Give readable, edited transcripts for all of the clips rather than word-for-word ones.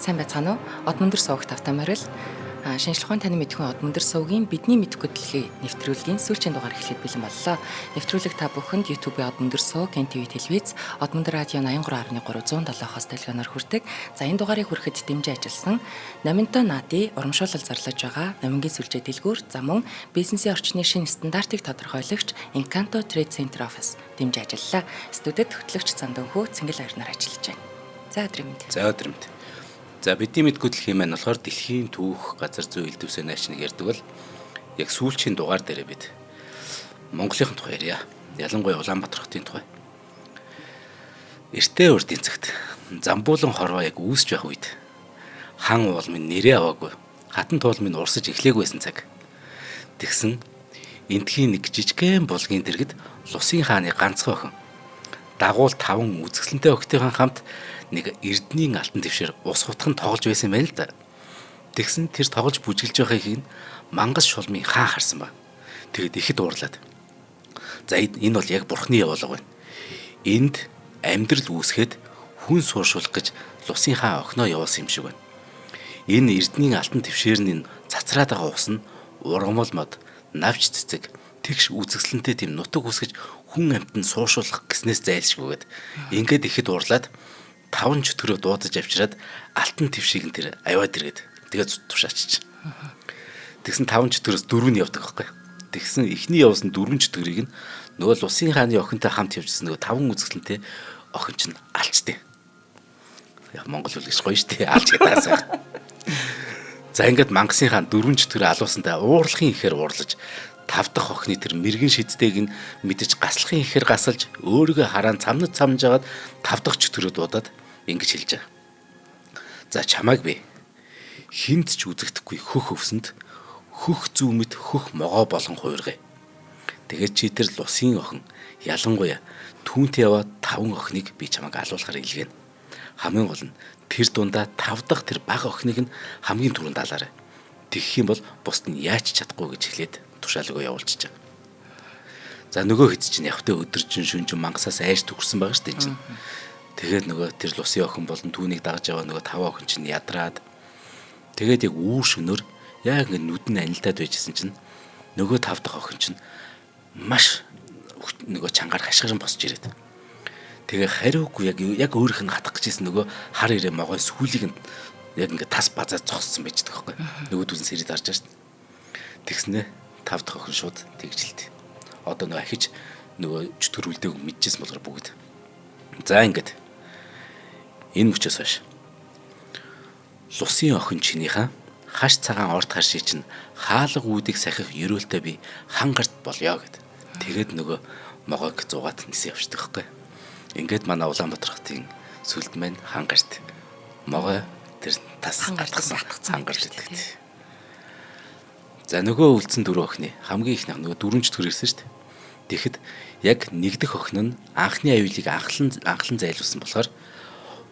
Сайн байцгаана уу? Од мөндөр суугт тавтай морил. Шинжлэх ухааны таны мэдхүйн од мөндөр суугийн бидний мэдхгүй дэлхий нэвтрүүлгийн сүүлчийн дугаар эхлэхэд бэлэн боллоо. Нэвтрүүлэг та бүхэнд YouTube-ийн од мөндөр сууг, NTV телевиз, од мөндөр радио 83.3 107 телегоноор хүрдэг. За энэ дугаарыг хүрэхэд дэмжиж ажилласан Номинто Нади урамшуулал зарлаж байгаа Номингийн сүлжээ дэлгүүр за мөн бизнесийн орчны шинэ стандартыг тодорхойлогч Encanto Trade Center Office дэмжиж ажиллалаа. Студид хөтлөгч Цанданхүү Цэнгэл Арнаар ажиллаж байна. За өдрийн мэнд. За өдрийн мэнд. За бидний мэдгүй дэлхийн маань болохоор дэлхийн түүх газар зүй элдвсэн наачныг ярьдаг бол яг сүүлчийн дугаар дээр бид Монголын тухай ярья. Ялангуяа Улаанбаатар хотын тухай. Эртээ урдын цагт Замбуулан хорвоо яг үүсч байх үед хан уул минь нэрээ аваагүй. Хатан туул минь урсаж эхлээгүйсэн цаг. Тэгсэн эндхийн нэг жижигхэн булгийн дэргэд Лусын хааны ганцхан охин дагуул 5 үзэсгэлэнтэй охтойхон хамт нэг эрдэнийн алтан твшээр ус хутхан тоглож байсан байл да. Тэгсэн тэр тоглож бүжгэлж байгааг нь мангас шулмын хаан харсан ба. Тэгэд ихэд уурлаад. За энэ бол яг бурхны явуулга байна. Энд амьдрал үүсгэхэд хүн сууршуулах гэж Лусын хаан охиноо явуулсан юм шиг байна. Энэ эрдэнийн алтан твшээрний цацраад байгаа ус нь ургамал мод, навч цэцэг, тэгш үзэсгэлэнтэй тийм нутаг үсгэж хүн амьтанд сууршуулах гэснээс зайлшгүйгээд ингээд ихэд уурлаад 5 чөтгөрөө дуудаж авчираад алтан твшийг нь тэр аваад иргээд тэгээд тушаачиж. Тэгсэн 5 чөтгөрөөс 4 нь явдаг байхгүй. Тэгсэн эхний явсан 4 чөтгөрийг нь нөгөө Лусын хааны охинтой хамт явжсэн нөгөө 5 үзэсгэлэнтэй охин чинь алчдээ. Яг монгол үл гэж гоё штэ алч гэдээсаа. За ингээд мангасын хаан 4 чөтгөрөө алуусандаа уурлахын ихээр уурлаж 5 дахь охины тэр мэрэгэн шидтэйг нь мэдэж гаслахын ихээр гасалж өөрийгөө хараан цамнад цамж агаад 5 дахь чөтгөрөө дуудаад ингэж хэлж байгаа. За чамайг би хинт ч үзэгдэхгүй хөх өвсөнд хөх зүүмэд хөх могоо болон хуургая. Тэгээд чи тэр Лусын охин ялангуяа түүнт яваад 5 охиныг би чамайг алуулахаар илгээнэ. Хамгийн гол нь тэр дундаа 5 дахь тэр бага охиныг нь хамгийн түрүүнд алаарай. Тэгэх юм бол бусд нь яаж чадахгүй гэж хэлээд тушаалгаа явуулчихж байгаа. За нөгөө хэд чинь явхтаа өдөржин шүнжин мангасаас айж төгөрсөн байгаа шүү дээ чинь. Тэгээд нөгөө тэр Лусын охин болон түүнийг дагаж яваа нөгөө 5 охин чинь ядраад тэгээд яг үүр шөнөөр яг ингэ нүдэн анилдаад байжсэн чинь нөгөө 5 дахь охин чинь маш нөгөө чангаар хашгиран босч ирээд тэгээ хариугүй яг өөрийнх нь хатах гэжсэн нөгөө хар ирээ могой сүүлийг нь яг ингэ тас базаа зогссон байждаг байхгүй. Нөгөө дүүсэн сэрээд харж байгаа шүү дээ. Тэгснэ 5 дахь охин шууд тэгжилт. Одоо нөгөө ахиж нөгөө чөтгөрүүлдэг мэдчихсэн болохоор бүгд. За ингээд энэ мөчөөс хойш Лусын охин чинийхээ хаш цагаан орд харшиг чинь хаалга үүдийг сахих ерөөлтөй би хан гарт болёо гэд. Тэгээд нөгөө могойг зугаад нисэн явчихдаг байхгүй. Ингээд манай Улаанбаатар хотын сүлд маань хан гарт могой тэр тас гатгсан хан гарт гэдэг. За нөгөө үлдсэн 4 охины хамгийн их нөгөө 4 чөтгөр ирсэн шүү дээ. Тэгэхэд яг нэгдэх охин нь анхны аюулыг анхлан зайлуулсан болохоор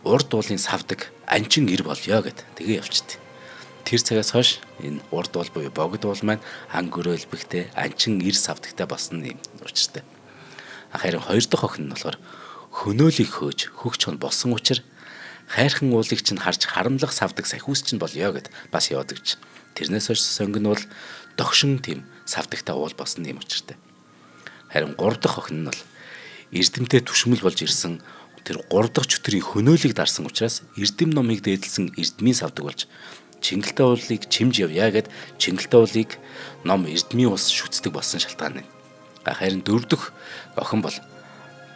урд уулын савдаг анчин ир болёо гэд тэгээ явчихд. Тэр цагаас хойш энэ урд уул буюу богд уул маань ан гөрөөлбөхтэй анчин ир савдагтай болсон юм учиртай. Харин 2 дахь охин нь болохоор хөнөөлийг хөөж хөгч хон болсон учраас хайрхан уулыг чинь харж харамлах савдаг сахиус чинь болёо гэд бас яваадаг ч. Тэрнээс хойш сонгон бол догшин тийм савдагтай уул болсон юм учиртай. Харин 3 дахь охин нь бол эрдэмтэй түшмэл болж ирсэн тэр 3 дахь чөтгөрийн хөнөөлийг дарсан учраас эрдэм номыг дээдлсэн эрдмийн савдаг болж Чингэлтэй уулыг чимж явъя гэд Чингэлтэй уулыг ном эрдмийн ус шүтдэг болсон шалтгаан нь. Харин 4 дахь охин бол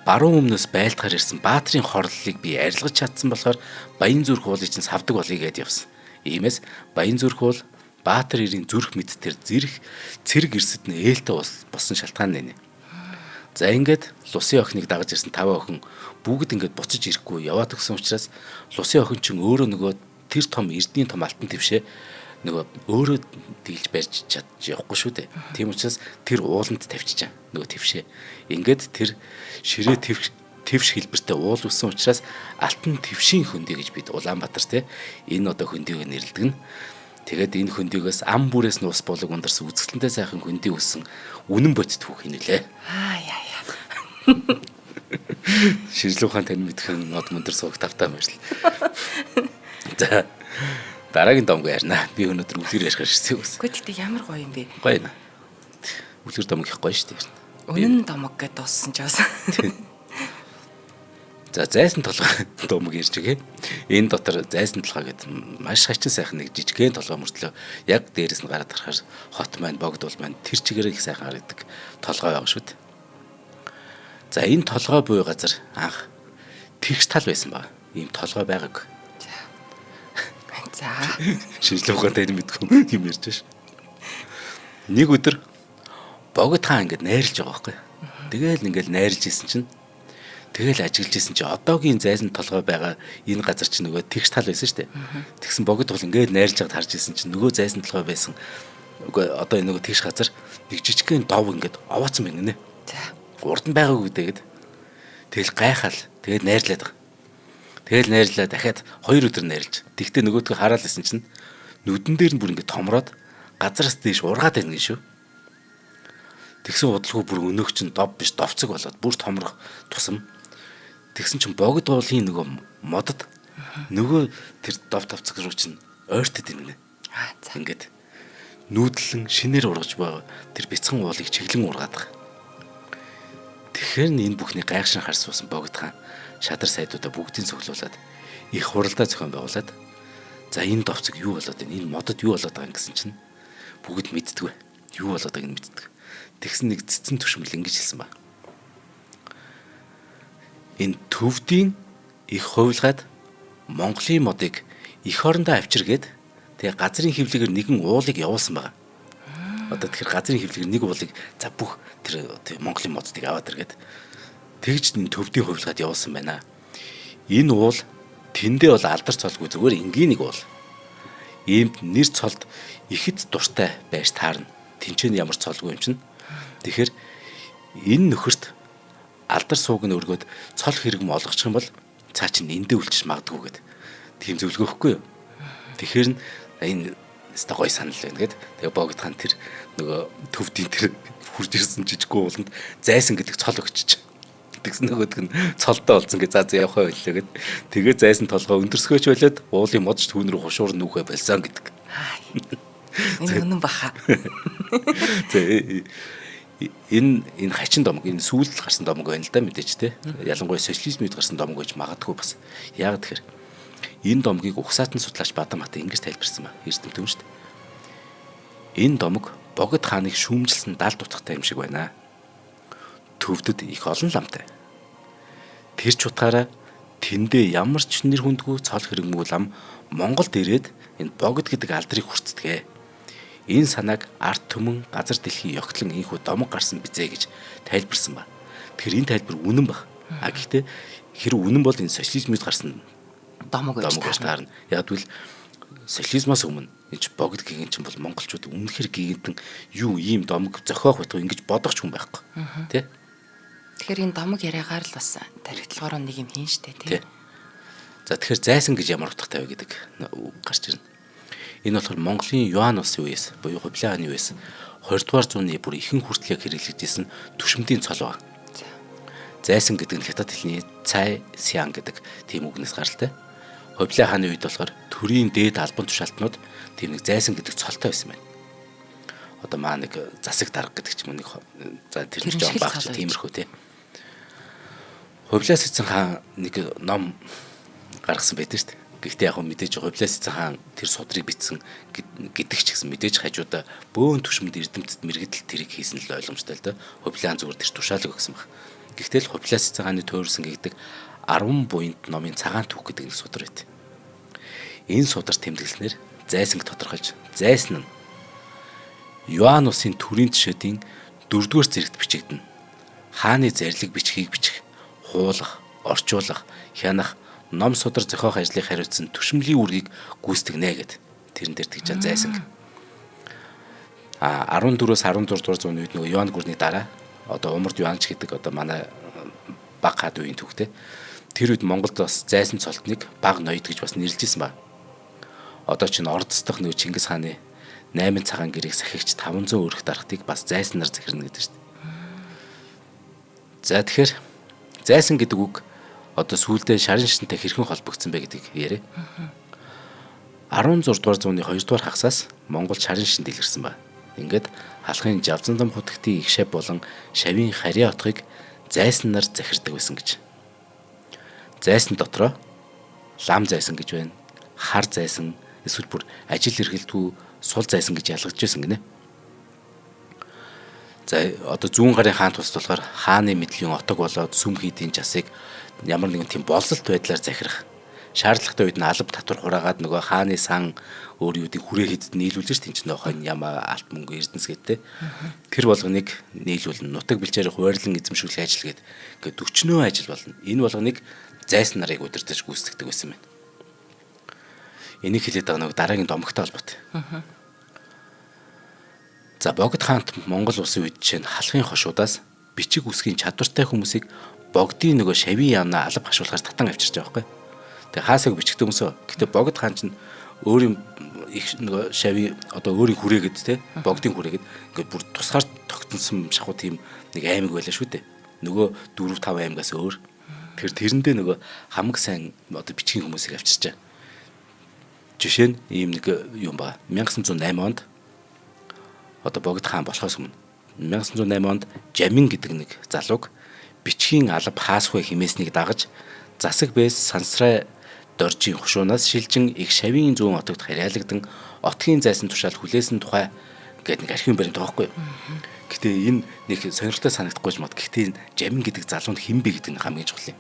баруун өмнөөс байлдахаар ирсэн Баатрийн хорлолыг би арилгаж чадсан болохоор Баян зүрх уулыг чинь савдаг болъё гэд явсан. Иймээс Баян зүрх уул Баатар ирийн зүрх мэд тэр цэрэг эрсэд нь ээлтэй болсон шалтгаан нэ. За ингээд Лусын охиныг дагаж ирсэн 5 охин бүгд ингээд буцаж ирэхгүй яваад өгсөн учраас Лусын охин чинь өөрөө нөгөө тэр том эрдний том алтан твшээ нөгөө өөрөө дийлж барьж чадж явахгүй шүү дээ. Тийм учраас тэр ууланд тавьчихаа нөгөө твшээ. Ингээд тэр ширээ твш хэлбэртэй уул үссэн учраас алтан твшийн хөндий гэж бид Улаанбаатар те энэ одоо хөндийг нэрлэдэг нь. Тэгээд энэ хөндийгөөс ам бүрээс нь ус болог ундарсан үзэсгэлэнтэй сайхан хөндий үссэн үнэн бодит түүх хийнэлээ. Яа. Шинжлэх ухааны тань мэдхэн од мөндөр сууг тавтаа мэрл. За Дараагийн домог ярина. Би өнөөдөр үлгэр ярих ширсэн үгс. Гэхдээ тэгтээ ямар гоё юм бэ? Гоё нэ. Үлгэр домог их гоё шүү дээ. Үнэн домог гэдээ дууссан ч бас. За зайсан толгой домог ярьж байгаа. Энэ дотор зайсан толгой гэдэг маш хачин сайхан нэг жижигхэн толгой мөртлөө яг дээрээс нь гараад харахаар хот маань богд бол маань тэр чигээр их сайхан харагддаг толгой байгаа шүү дээ. За энэ толгой буй газар анх тэгш тал байсан ба. Ийм толгой байгааг. За. Шинжлэх ухаантай мэдгүй юм ярьж ш. Нэг өдөр богд хаан ингээд найрлж байгаа байхгүй. Тэгэл ингээд найрлж исэн чинь тэгэл ажиглаж исэн чинь одоогийн зайсан толгой байгаа энэ газар чинь нөгөө тэгш тал байсан шүү дээ. Тэгсэн богд бол ингээд найрлж байгаад харж исэн чинь нөгөө зайсан толгой байсан. Үгүй одоо энэ нөгөө тэгш газар нэг жижигхэн дов ингээд овоцсон байна нэ. За. Урд нь байгаагүй тэгээд тэгэл гайхаал тэгээд найрлаад байгаа. Тэгэл найрлаа дахиад 2 өдөр найрлж. Тэгтээ нөгөөдгөө хараад исэн чинь нүдэн дээр нь бүр ингээд томроод газараас дээш ургаад байна гэж шүү. Тэгсэн удалгүй бүр өнөөх чинь дов биш довцог болоод бүр томрох тусам. Тэгсэн чинь богд уулын нөгөө модод нөгөө тэр дов довцог руу чинь ойртод байна. За. Ингээд нүүдлэн шинээр ургаж байгаа тэр бяцхан уулыг чиглэн ургаад байгаа. Тэгэхээр энэ бүхний гайхшин хар суусан богд хаан шадар сайдуудаа бүгдийг цуглуулад их хуралдаа зохион байгуулад за энэ довцог юу болоод байна? Энэ модод юу болоод байгаа юм гэсэн чинь бүгд мэддэг вэ? Юу болоод байгааг нь мэддэг. Тэгсэн нэг цэцэн түшмэл ингэж хэлсэн ба. Энэ төвдийн их хувилгаад Монголын модыг эх орондоо авчиргээд тэгээ газрын хэвлэгээр нэгэн уулыг явуулсан байгаа. Одоо тэгэхээр газрын хэвлэгээр нэг уулыг за бүх тэр Монголын модыг аваад иргээд тэгж энэ төвдийн хувилгаад явуулсан байна. Энэ уул тэндээ бол алдар цолгүй зүгээр энгийн нэг уул. Иймд нэр цолд ихэд дуртай байж таарна. Тинчэн ямар цолгүй юм чинь. Тэгэхээр энэ нөхөрт алдар сууг нь өргөөд цол хэрэгм олгочих юм бол цаа чинь эндээ үлчиж магадгүй гэд. Тийм зөвлөгөөхгүй юу. Тэгэхээр энэ өстой гой санал байна гэд. Тэгээ богд хаан тэр нөгөө төвдийн тэр хурж ирсэн жижиг ууланд зайсан гэдэг цол өгчөж. Тэгсэн нөгөөдг нь цолтой болсон гэж за явах байлаа гэд. Тэгээ зайсан толгой өндөрсгөөч болоод уулын модч түүн рүү хушуур нүүхэ болсон гэдэг. Энэ үнэн баха. Энэ хачин домог энэ сүүлд гарсан домог байна л да мэдээж те. Ялангуяа социализм үед гарсан домог гэж магадгүй бас. Яг тэгэхээр энэ домгийг угсаатан судлаач Бадамбат ингэж тайлбарсан ба. Эрдэмтэн шүү дээ. Энэ домог богд хааныг шүүмжилсэн далд утгатай юм шиг байна. Төвдөд их олон ламтай. Тэр ч утгаараа тэндээ ямар ч нэр хүндгүй цол хэрэгмүү лам Монголд ирээд энэ богд гэдэг алдрыг хүртдэг. Энэ санааг арт түмэн газар дэлхийн ёгтлон ийхүү домог гарсан бизээ гэж тайлбарсан ба. Тэгэхээр энэ тайлбар үнэн баг. Гэхдээ хэрэг үнэн бол энэ социализмд гарсан Домог гэж таарна. Яг тэгвэл социализмоос өмнө энэ богд гигэн чинь бол монголчууд өмнөхөр гигэнтэн юу ийм домог зохиох байтугай ингэж бодох ч хүн байхгүй. Тэ? Тэгэхээр энэ домог яриагаар л бас тархитлагаараа нэг юм хийн штэ тий. За тэгэхээр зайсан гэж ямар утгатай вэ гэдэг үг гарч ирнэ. Энэ болохоор Монголын Юан улсын үеэс буюу Хувлааны үеэс 20 дугаар зууны бүр ихэнх хүртэл яг хэрэглэгдсэн түшмдийн цол байна. Зайсан гэдэг нь хятад хэлний цай сян гэдэг тийм үгнээс гаралтай. Хувлаа хааны үед болохоор төрийн дээд албан тушаалтнууд тийм нэг зайсан гэдэг цолтой байсан байна. Одоо маа нэг засаг дарга гэдэг ч юм уу нэг за тэр нэг жоон багч тиймэрхүү тий. Хувлаа сэцэн хаан нэг ном гаргасан байдаг шүү дээ. Гэхдээ яг мэдээж хувлаа сэцэн хаан тэр судрыг бичсэн гэдэг ч гэсэн мэдээж хажуудаа бөөн түшмэд эрдэмтэд мэрэгдэл тэрийг хийсэн л ойлгомжтой л да. Хувлаан зүгээр тэр тушаалыг өгсөн баг. Гэхдээ л хувлаа сэцэн хааны туурсан гэдэг 10 буйнд номын цагаан түүх гэдэг нэг судар байт. Энэ судар тэмдэглэснээр зайсанг тодорхойлж зайсан нь Юан улсын төрийн төшөөдийн 4-р зэрэгт бичигдэнэ. Хааны зарлиг бичгийг бичих, хуулах, орчуулах, хянах, ном судар зохиох ажлыг хариуцсан түшмлийн үргийг гүйцэтгэнэ гэд тэрэн дээр тэгж зайсан. 14-өөс 16 дугаар зууны үед нөгөө Юан гүрний дараа одоо Умард Юанч гэдэг одоо манай баг хаад үеийн түүхтэй. Тэр үед Монголд бас зайсан цолтныг баг ноёд гэж бас нэрлэжсэн ба. Одоо чинь Ордос дахь нөгөө Чингис хааны 8 цагаан гэрээг сахигч 500 өрх дарахтыг бас зайснаар захирна гэдэг шүү дээ. За тэгэхээр зайсан гэдэг үг одоо сүүлдээ шарын шашинтай хэрхэн холбогдсон бэ гэдгийг яриа. 16 дугаар зууны 2 дугаар хагасаас Монгол шарын шин дэлгэрсэн байна. Ингээд халахын Жавзандам хотгтын их шав болон шавийн харьяа отгыг зайсан нар захирдаг байсан гэж. Зайсан дотроо лам зайсан гэж байна. Хар зайсан, эсвэл бүр ажил эргэлтгүй сул зайсан гэж ялгаж байсан гинэ. За одоо зүүн гарын хаан тус болохоор хааны мэдлийн отог болоод сүм хийдийн жасыг ямар нэгэн тийм бололт байдлаар захирах. Шаардлагатай үед нь алба татвар хураагаад нөгөө хааны сан өөр юудыг хүрээ хийдэд нийлүүлж тийм ч нөхөн яма алт мөнгө эрдэнэс гэдэг. Тэр болгоныг нийлүүлнэ. Нутаг бэлчээр хуваарлан эзэмшүүлэх ажил гээд ингээд 40 ажил болно. Энэ болгоныг зайсан нарыг удирдах гүйцэтгэдэг байсан байна. Энийг хэлээд байгаа нэг дараагийн домогтой холбоотой. За Богд хаант Монгол улсын үед чинь халахын хошуудаас бичиг үсгийн чадвартай хүмүүсийг богдын нөгөө шавийн яамнаа алба хашуулахаар татан авчирч байгаа байхгүй. Тэгээ хаасаг бичгдэг юмсоо. Гэтэ Богд хаан чинь өөрийн их нөгөө шавийн одоо өөрийн хүрээгээд те богдын хүрээгээд ингээд бүр тусгаар тогтсон шахуу тийм нэг аймаг байлаа шүү дээ. Нөгөө 4 5 аймагаас өөр. Тэгэхээр тэрэндээ нөгөө хамаг сайн одоо бичгийн хүмүүсийг авчирчаа. Жишээ нь ийм нэг юм ба 1908 онд одоо Богд хаан болохоос өмнө 1908 онд Жамин гэдэг нэг залууг бичгийн алба хаасгүй хэмээснийг дагаж засаг бэс сансрай доржийн хушуунаас шилжин их шавийн зүүн отогт харьяалагдсан отгийн зайсан тушаал хүлээсэн тухай гэдэг нэг архивын баримт байгаа байхгүй. Гэтэ энэ нэг сонирхолтой санагдахгүй ч мод. Гэтэ Жамин гэдэг залуу нь хэн бэ гэдэг нь хамгийн чухал юм.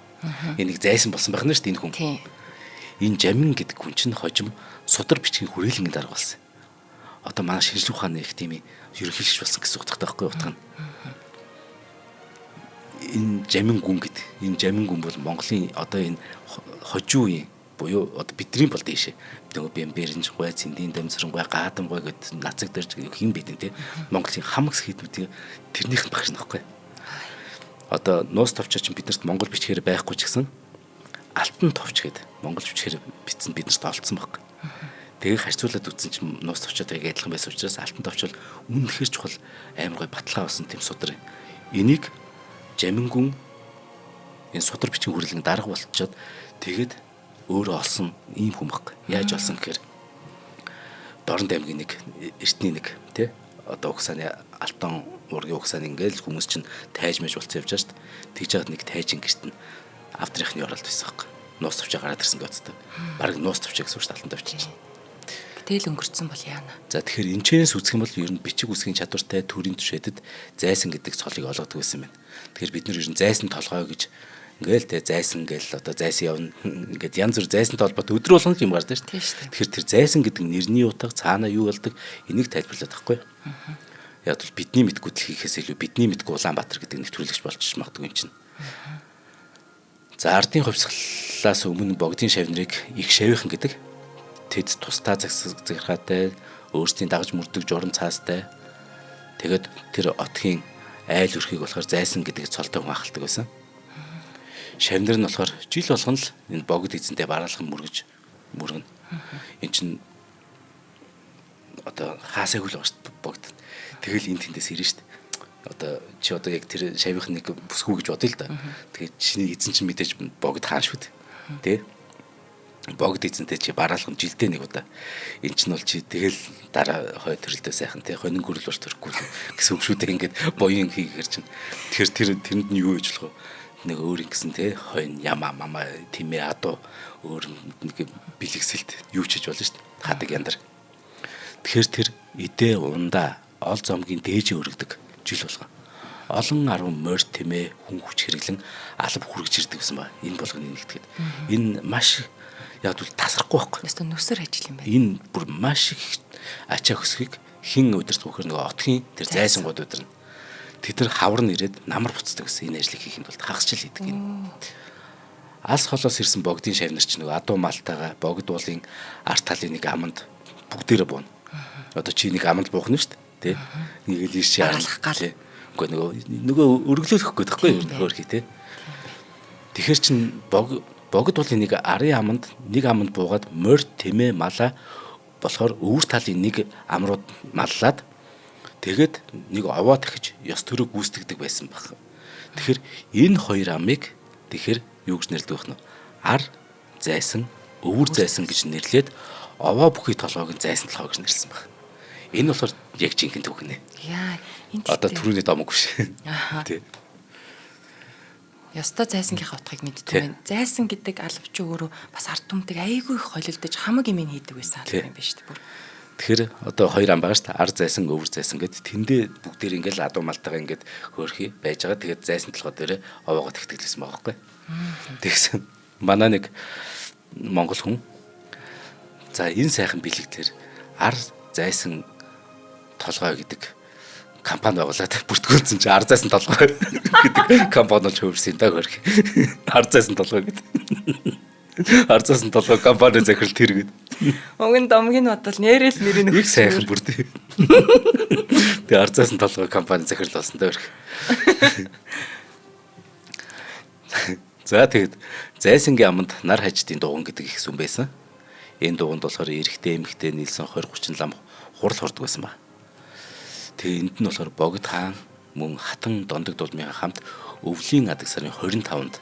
Энэ нэг зайсан болсон байх нь шүү дээ энэ хүн. Энэ Жамин гэдэг хүн чинь хожим судар бичгийн хүрээлэнгийн дарга болсон. Одоо манай шинжлэх ухааны их тийм ерөнхийлөгч болсон гэсэн утгатай байхгүй утга нь. Энэ Жамин гүн гэдэг. Энэ Жамин гүн бол Монголын одоо энэ хожуу үеийн буюу одоо бидний бол дээшээ нөгөө Бэмбэрэнж гой, Цэндийн Дамсрангой, Гаадам гой гэдэг нацаг дэрж хин бидэн те Монголын хамагс хийдүүдийн тэрнийх нь багш нөхгүй. Одоо нуус товчооч биднэрт Монгол бичгээр байхгүй ч гэсэн алтан товч гэдэг Монгол бичгээр бичсэн биднэрт олцсон баг. Тэгээ харьцуулаад үзсэн чинь нуус товчоотой адилхан байсан учраас алтан товч бол үнэхээр чухал амар гой баталгаа болсон тийм судар. Энийг Жамингүн энэ судар бичгийн хүрээлэн дарга болчиход тэгээд өөрөө олсон ийм хүн баг. Яаж олсон гэхээр Дорнод аймгийн нэг эртний нэг тий одоо угсааны алтан ургийн угсааны ингээл хүмүүс чинь тайж мэж болцсон явж байгаа шүү дээ. Тэгж яагаад нэг тайжин гэрт нь авдрихны оролт байсан баг. Нуус товчоо гараад ирсэн гэвцтэй. Бараг нуус товчоо гэсэн үг шүү дээ алтан товч чинь. Гэтэл өнгөрцөн бол яана. За тэгэхээр энэ чэнэс үзэх юм бол ер нь бичиг үсгийн чадвартай төрийн түшээдэд зайсан гэдэг цолыг олгодог байсан байна. Тэгэхээр бид нар ер нь зайсан толгой гэж ингээл те зайсан гэл одоо зайсан явна ингээд янз бүр зайсан толбот өдрө болгон юм гардаг шүү дээ. Тэгэхээр тэр зайсан гэдэг нэрний утга цаанаа юу болдог энийг тайлбарлаад байхгүй. Яг бол бидний мэдгүй дэлхийхээс илүү бидний мэдгүй Улаанбаатар гэдэг нэвтрүүлэгч болчих магадгүй юм чинь. За ардын хувьсгалаас өмнө богдын шавнырыг их шавийнхан гэдэг. Тэд тусдаа загсагхаатай өөрсдийн дагаж мөрдөг журам цаастай. Тэгээд тэр отхийн айл өрхийг болохоор зайсан гэдэг цолтой хүн ахалдаг байсан. Шавнар нь болохоор жил болгон л энэ богд эзэнтэй бараалхан мөргөн. Энд чинь одоо хаасайг л байгаа шүү дээ богд. Тэгэл энэ тэндээс ирнэ шүү дээ. Одоо чи одоо яг тэр шавийнх нэг бүсгүй гэж бодъё л да. Тэгээд чиний эзэн чинь мэдээж богд хаан шүү дээ. Тэ? Богд эзэнтэй чи бараалхан жилдээ нэг удаа. Энд чинь бол чи тэгэл дараа хой төрөлдөө сайхан тэ хонин гөрөл бор төрөхгүй гэсэн үг шүү дээ. Ингээд боён хийгээр чинь. Тэгэхээр тэрэнд нь юу хийж болох вэ? Нэг өөр ингэсэн те хойно яма мама тимээ адуу өөр нэг бэлэгсэлт юу ч хийж болно шүү дээ. Хадаг яндар. Тэгэхээр тэр идэ ундаа ол зомгийн дээж өргөдөг жил болгоо. Олон 10 морь тимээ хүн хүч хэрэглэн алба хүргэж ирдэг гэсэн ба. Энэ болгоны нэгтгэхэд. Энэ маш яг бол тасрахгүй байхгүй. Өстө нүсэр ажил юм байна. Энэ бүр маш их ачаа хөсгийг хэн удирдах вөхөр нөгөө отхийн тэр зайсан гууд удирна. Тэд нар хавар нэрээд намар буцдаг гэсэн энэ ажлыг хийхэд бол хагасчил хийдэг юм. Алс холоос ирсэн богдын шавнар ч нөгөө адуу малтайгаа богд уулын арт талын нэг аманд бүгдээрээ бууна. Одоо чи нэг аманд буухна шүү дээ, тий? Нэг л ийш яарлах гал. Үгүй нөгөө өргөлөөх гээд байхгүй юу хөөрхий, тий? Тэгэхэр чин богд уулын нэг арын аманд нэг аманд буугаад морь тэмээ малаа болохоор өвөр талын нэг амрууд маллаад тэгээд нэг овоо дахиж ёс төрөг гүйцэтгэдэг байсан баг. Тэгэхээр энэ хоёр амыг тэгэхээр юу гэж нэрлэдэг вэ? Ар зайсан өвөр зайсан гэж нэрлээд овоо бүхий толгойг нь зайсан толгой гэж нэрлсэн баг. Энэ болохоор яг жинхэнэ түүх нэ. Яа, энэ Одоо түрүүний домог биш. Тий. Яста зайсангийнхаа утгыг мэддэг байна. Зайсан гэдэг албач өөрөө бас ард түмдэг айгүй их холилдож хамаг юм хийдэг байсан албар юм байна шүү дээ. Тэгэхээр одоо хоёр ам байгаа шүү дээ. Ар зайсан, өвөр зайсан гэд тэндээ бүгдээр ингээл адуу малтайгаа ингээд хөөрхий байж байгаа. Тэгээд зайсан толгой дээр овоогоо тэгтгэлсэн байгаа байхгүй. Тэгсэн манай нэг монгол хүн за энэ сайхан бэлэгдэр ар зайсан толгой гэдэг компани байгуулад бүртгүүлсэн чи ар зайсан толгой гэдэг компанид хөвөрсөн даа хөрх. Ар зайсан толгой гэдэг. Ар зайсан толгой компани захирал тэр гэдэг. Уг нь домгийн бодвол нэрэл нэрийн их сайхан бүрдээ. Тэгээ ар зайсан толгой компани захирал болсон даа хөрх. За тэгээд зайсангийн аманд нар хаждын дуган гэдэг их сүм байсан. Энэ дуганд болохоор эрэгтэй эмэгтэй нийлсэн 20-30 лам хурал хурдаг байсан ба. Тэгээ энд нь болохоор богд хаан мөн хатан дондог дулмынхаа хамт өвлийн адаг сарын 25-нд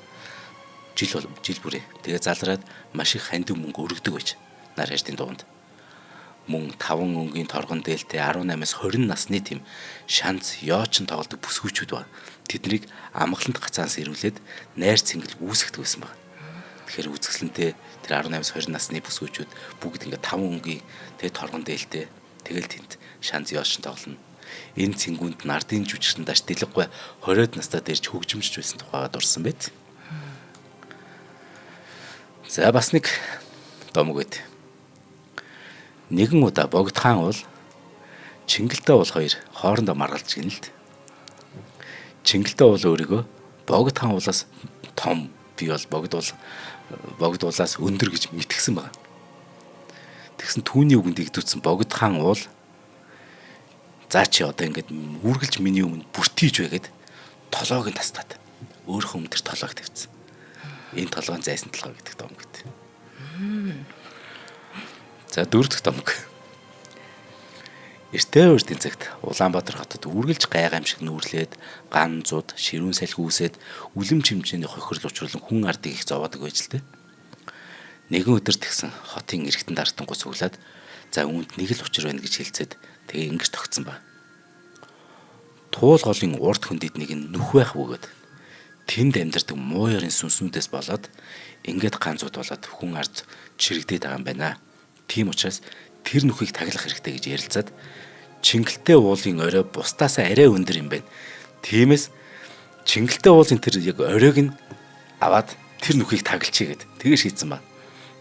жил бүрээ тэгээ залраад маш их хандив мөнгө өргөдөг байж нар хаждын дуганд. Мөн 5 өнгийн торгон дээлтэй 18-аас 20 насны тийм шанц ёочин тоглодог бүсгүүчүүд ба. Тэднийг амгаланд гацаанс ирүүлээд найр цэнгэл үүсгдэг байсан баг. Тэгэхээр үзэсгэлэнтэй тэр 18-аас 20 насны бүсгүүчүүд бүгд ингээ 5 өнгийн тэгээ торгон дээлтэй тэгэл тэнд шанц ёочин тоглоно. Энэ цэнгүүнд нардын жүжигчдэн даш дэлггүй 20-од настай дээрч хөгжимжж байсан тухайгаа дурсан байт. За бас нэг домог байт. Нэгэн удаа богд хаан бол Чингэлтэй бол хоёр хоорондоо маргалж гин л д. Чингэлтэй бол өөрийгөө богд хаан уулаас том, би бол богд уулаас өндөр гэж мэдгсэн байна. Тэгсэн түүний үгэнд игдүүцсэн богд хаан уул за чи одоо ингэж үргэлж миний өмнө бүртийж байгээд толоог нь тастаад өөрхөн өмнө тэр толоог тавьсан. Энэ толгойн зайсан толгой гэдэг дом гэдэг. За дөрөв дэх домог. Эртээ үрдийн цагт Улаанбаатар хотод үргэлж гайгамшиг нүүрлээд ган зуд ширүүн салхи үүсээд үлэм чимжээний хохирол учруулан хүн ардыг их зовоодаг байж л дээ. Нэгэн өдөр тэгсэн хотын эргэтэн дартангуй цуглаад за үүнд нэг л учир байна гэж хэлцээд тэгээ ингэж тогтсон ба. Туул голын урд хөндөд нэг нь нүх байх бөгөөд тэнд амьдардаг муу ёрын сүнснүүдээс болоод ингээд ганцуд болоод хүн ард чирэгдээд байгаа юм байна. Тийм учраас тэр нүхийг таглах хэрэгтэй гэж ярилцаад Чингэлтэй уулын орой бусдаасаа арай өндөр юм байна. Тиймээс Чингэлтэй уулын тэр яг оройг нь аваад тэр нүхийг таглчихъя гэд тэгээ шийдсэн ба.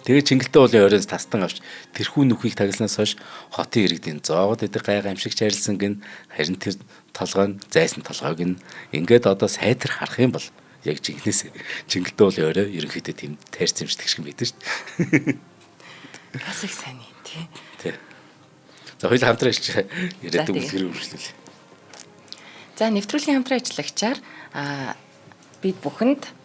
Тэгээ Чингэлтэй уулын оройноос тастан авч тэрхүү нүхийг тагласнаас хойш хотын иргэдийн зоогод идэг гайхамшигч харилсан гин харин тэр толгой нь зайсан толгойг нь ингээд одоо сайтар харах юм бол яг жинхнээс Чингэлтэй уулын орой ерөнхийдөө тийм тайрц юмшдаг шиг байдаг шүү дээ. Бас их сайн тий. Тий. За хоёул хамтран ажиллаж яриад үлгэр үргэлжлүүлээ. За нэвтрүүлгийн хамтран ажиллагчаар бид бүхэнд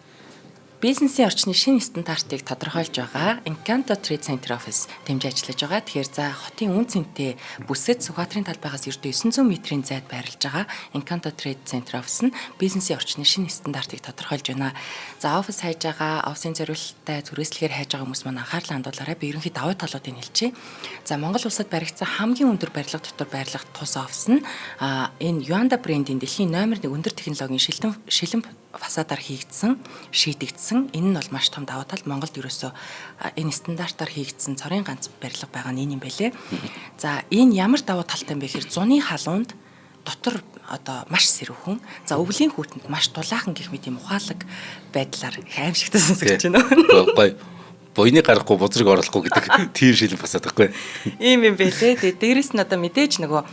бизнесийн орчны шинэ стандартыг тодорхойлж байгаа Encanto Trade Center Office дэмжиж ажиллаж байгаа. Тэгэхээр за хотын үн цэнтэй бүсэд Сүхбаатарын талбайгаас ердөө 900 метрийн зайд байрлаж байгаа Encanto Trade Center Office нь бизнесийн орчны шинэ стандартыг тодорхойлж байна. За офис хайж байгаа, офисын зориулалттай түрээслэгээр хайж байгаа хүмүүс маань анхаарлаа хандуулаарай. Би ерөнхий давуу талуудыг хэлчихье. За Монгол улсад баригдсан хамгийн өндөр барилга дотор байрлах тус офис нь энэ Yuanda брендийн дэлхийн номер 1 өндөр технологийн шилэн фасадаар хийгдсэн, шийдэгдсэн. Энэ нь бол маш том давуу тал. Монголд ерөөсөө энэ стандартаар хийгдсэн цорын ганц барилга байгаа нь юм байлээ. За энэ ямар давуу талтай юм бэ гэхээр зуны халуунд дотор одоо маш сэрүүхэн. За өвлийн хүүтэнд маш дулаахан гэх мэт юм ухаалаг байдлаар аимшигтай сонсогдож байна. Гой. Буйны гарахгүй бузрыг оруулахгүй гэдэг тийм шилэн фасад байхгүй. Ийм юм байлээ. Тэгээ дээрэс нь одоо мэдээж нөгөө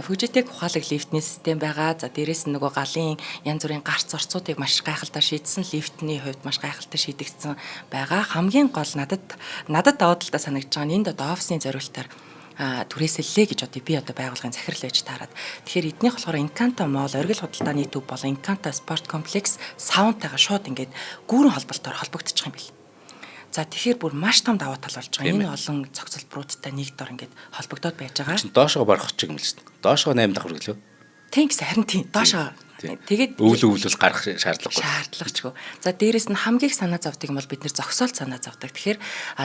Fujitec ухаалаг лифтний систем байгаа. За дээрэс нь нөгөө галын янз бүрийн гарц орцуудыг маш гайхалтай шийдсэн, лифтний хувьд маш гайхалтай шийдэгдсэн байгаа. Хамгийн гол надад давуу талтай санагдж байгаа нь энд одоо офисын зориултаар түрээсэллээ гэж одоо би одоо байгууллагын захирал байж таарад. Тэгэхээр эднийх болохоор Encanto Mall, оргил худалдааны төв болон Encanto Sport Complex саундтайгаа шууд ингээд гүүрэн холболтоор холбогдчих юм бэл. За тэгэхээр бүр маш том давуу тал болж байгаа. Энэ олон цогцлборуудтай нэг дор ингээд холбогдоод байж байгаа. Доошоо барах чиг юм л шүү дээ. Доошоо 8 давхар гэлөө. Тийм гэсэн харин тийм доошоо Тэгээд өвлөл гарах шаардлагагүй. Шаардлагачгүй. За дээрэс нь хамгийн их санаа зовдөг юм бол бид нэр зогсоол санаа зовдөг. Тэгэхээр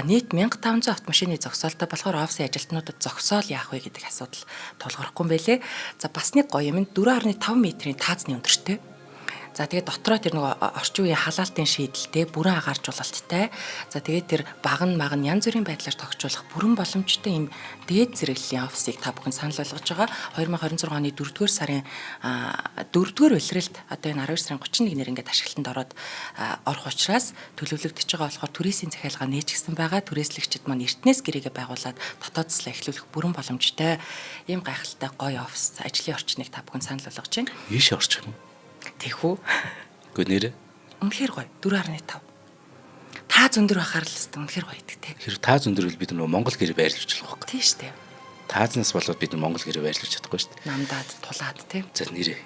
нийт 1500 автомашины зогсоолтой болохоор офисын ажилтнуудад зогсоол яах вэ гэдэг асуудал тулгархгүй юм байлээ. За бас нэг гоё юм 4.5 метрийн таазны өндөртэй. За тэгээд дотроо тэр нөгөө орчин үеийн халаалтын шийдэлтэй бүрэн агаарч бололттой. За тэгээд тэр баган маган янз бүрийн байдлаар тогтжуулах бүрэн боломжтой юм дээд зэрэглэлийн офисыг та бүхэн санал болгож байгаа. 2026 оны 4-р сарын 4-р улиралд одоо энэ 12 сарын 31-нд ингээд ашиглалтанд орох учраас төлөвлөгдөж байгаа болохоор түрээсийн захиалга нээчихсэн байгаа. Түрээслэгчид маань эртнээс гэрээгээ байгуулад дотоодслоо эхлүүлэх бүрэн боломжтой ийм гайхалтай гоё офис ажлын орчныг та бүхэн санал болгож байна. Ийш орчих юм. Тэхүү. Гэхдээ нэрээ Үнэхээр гоё 4.5. Таа зөндөр байхаар л өстө үнэхээр гоё гэдэг те. хэрэг таа зөндөр бид нөгөө Монгол гэрээ байрлуулж болох байхгүй. Тийм шүү дээ. Таазнаас болоод бид Монгол гэрээ байрлуулж чадахгүй шүү дээ. Намдаад тулаад те. За нэрээ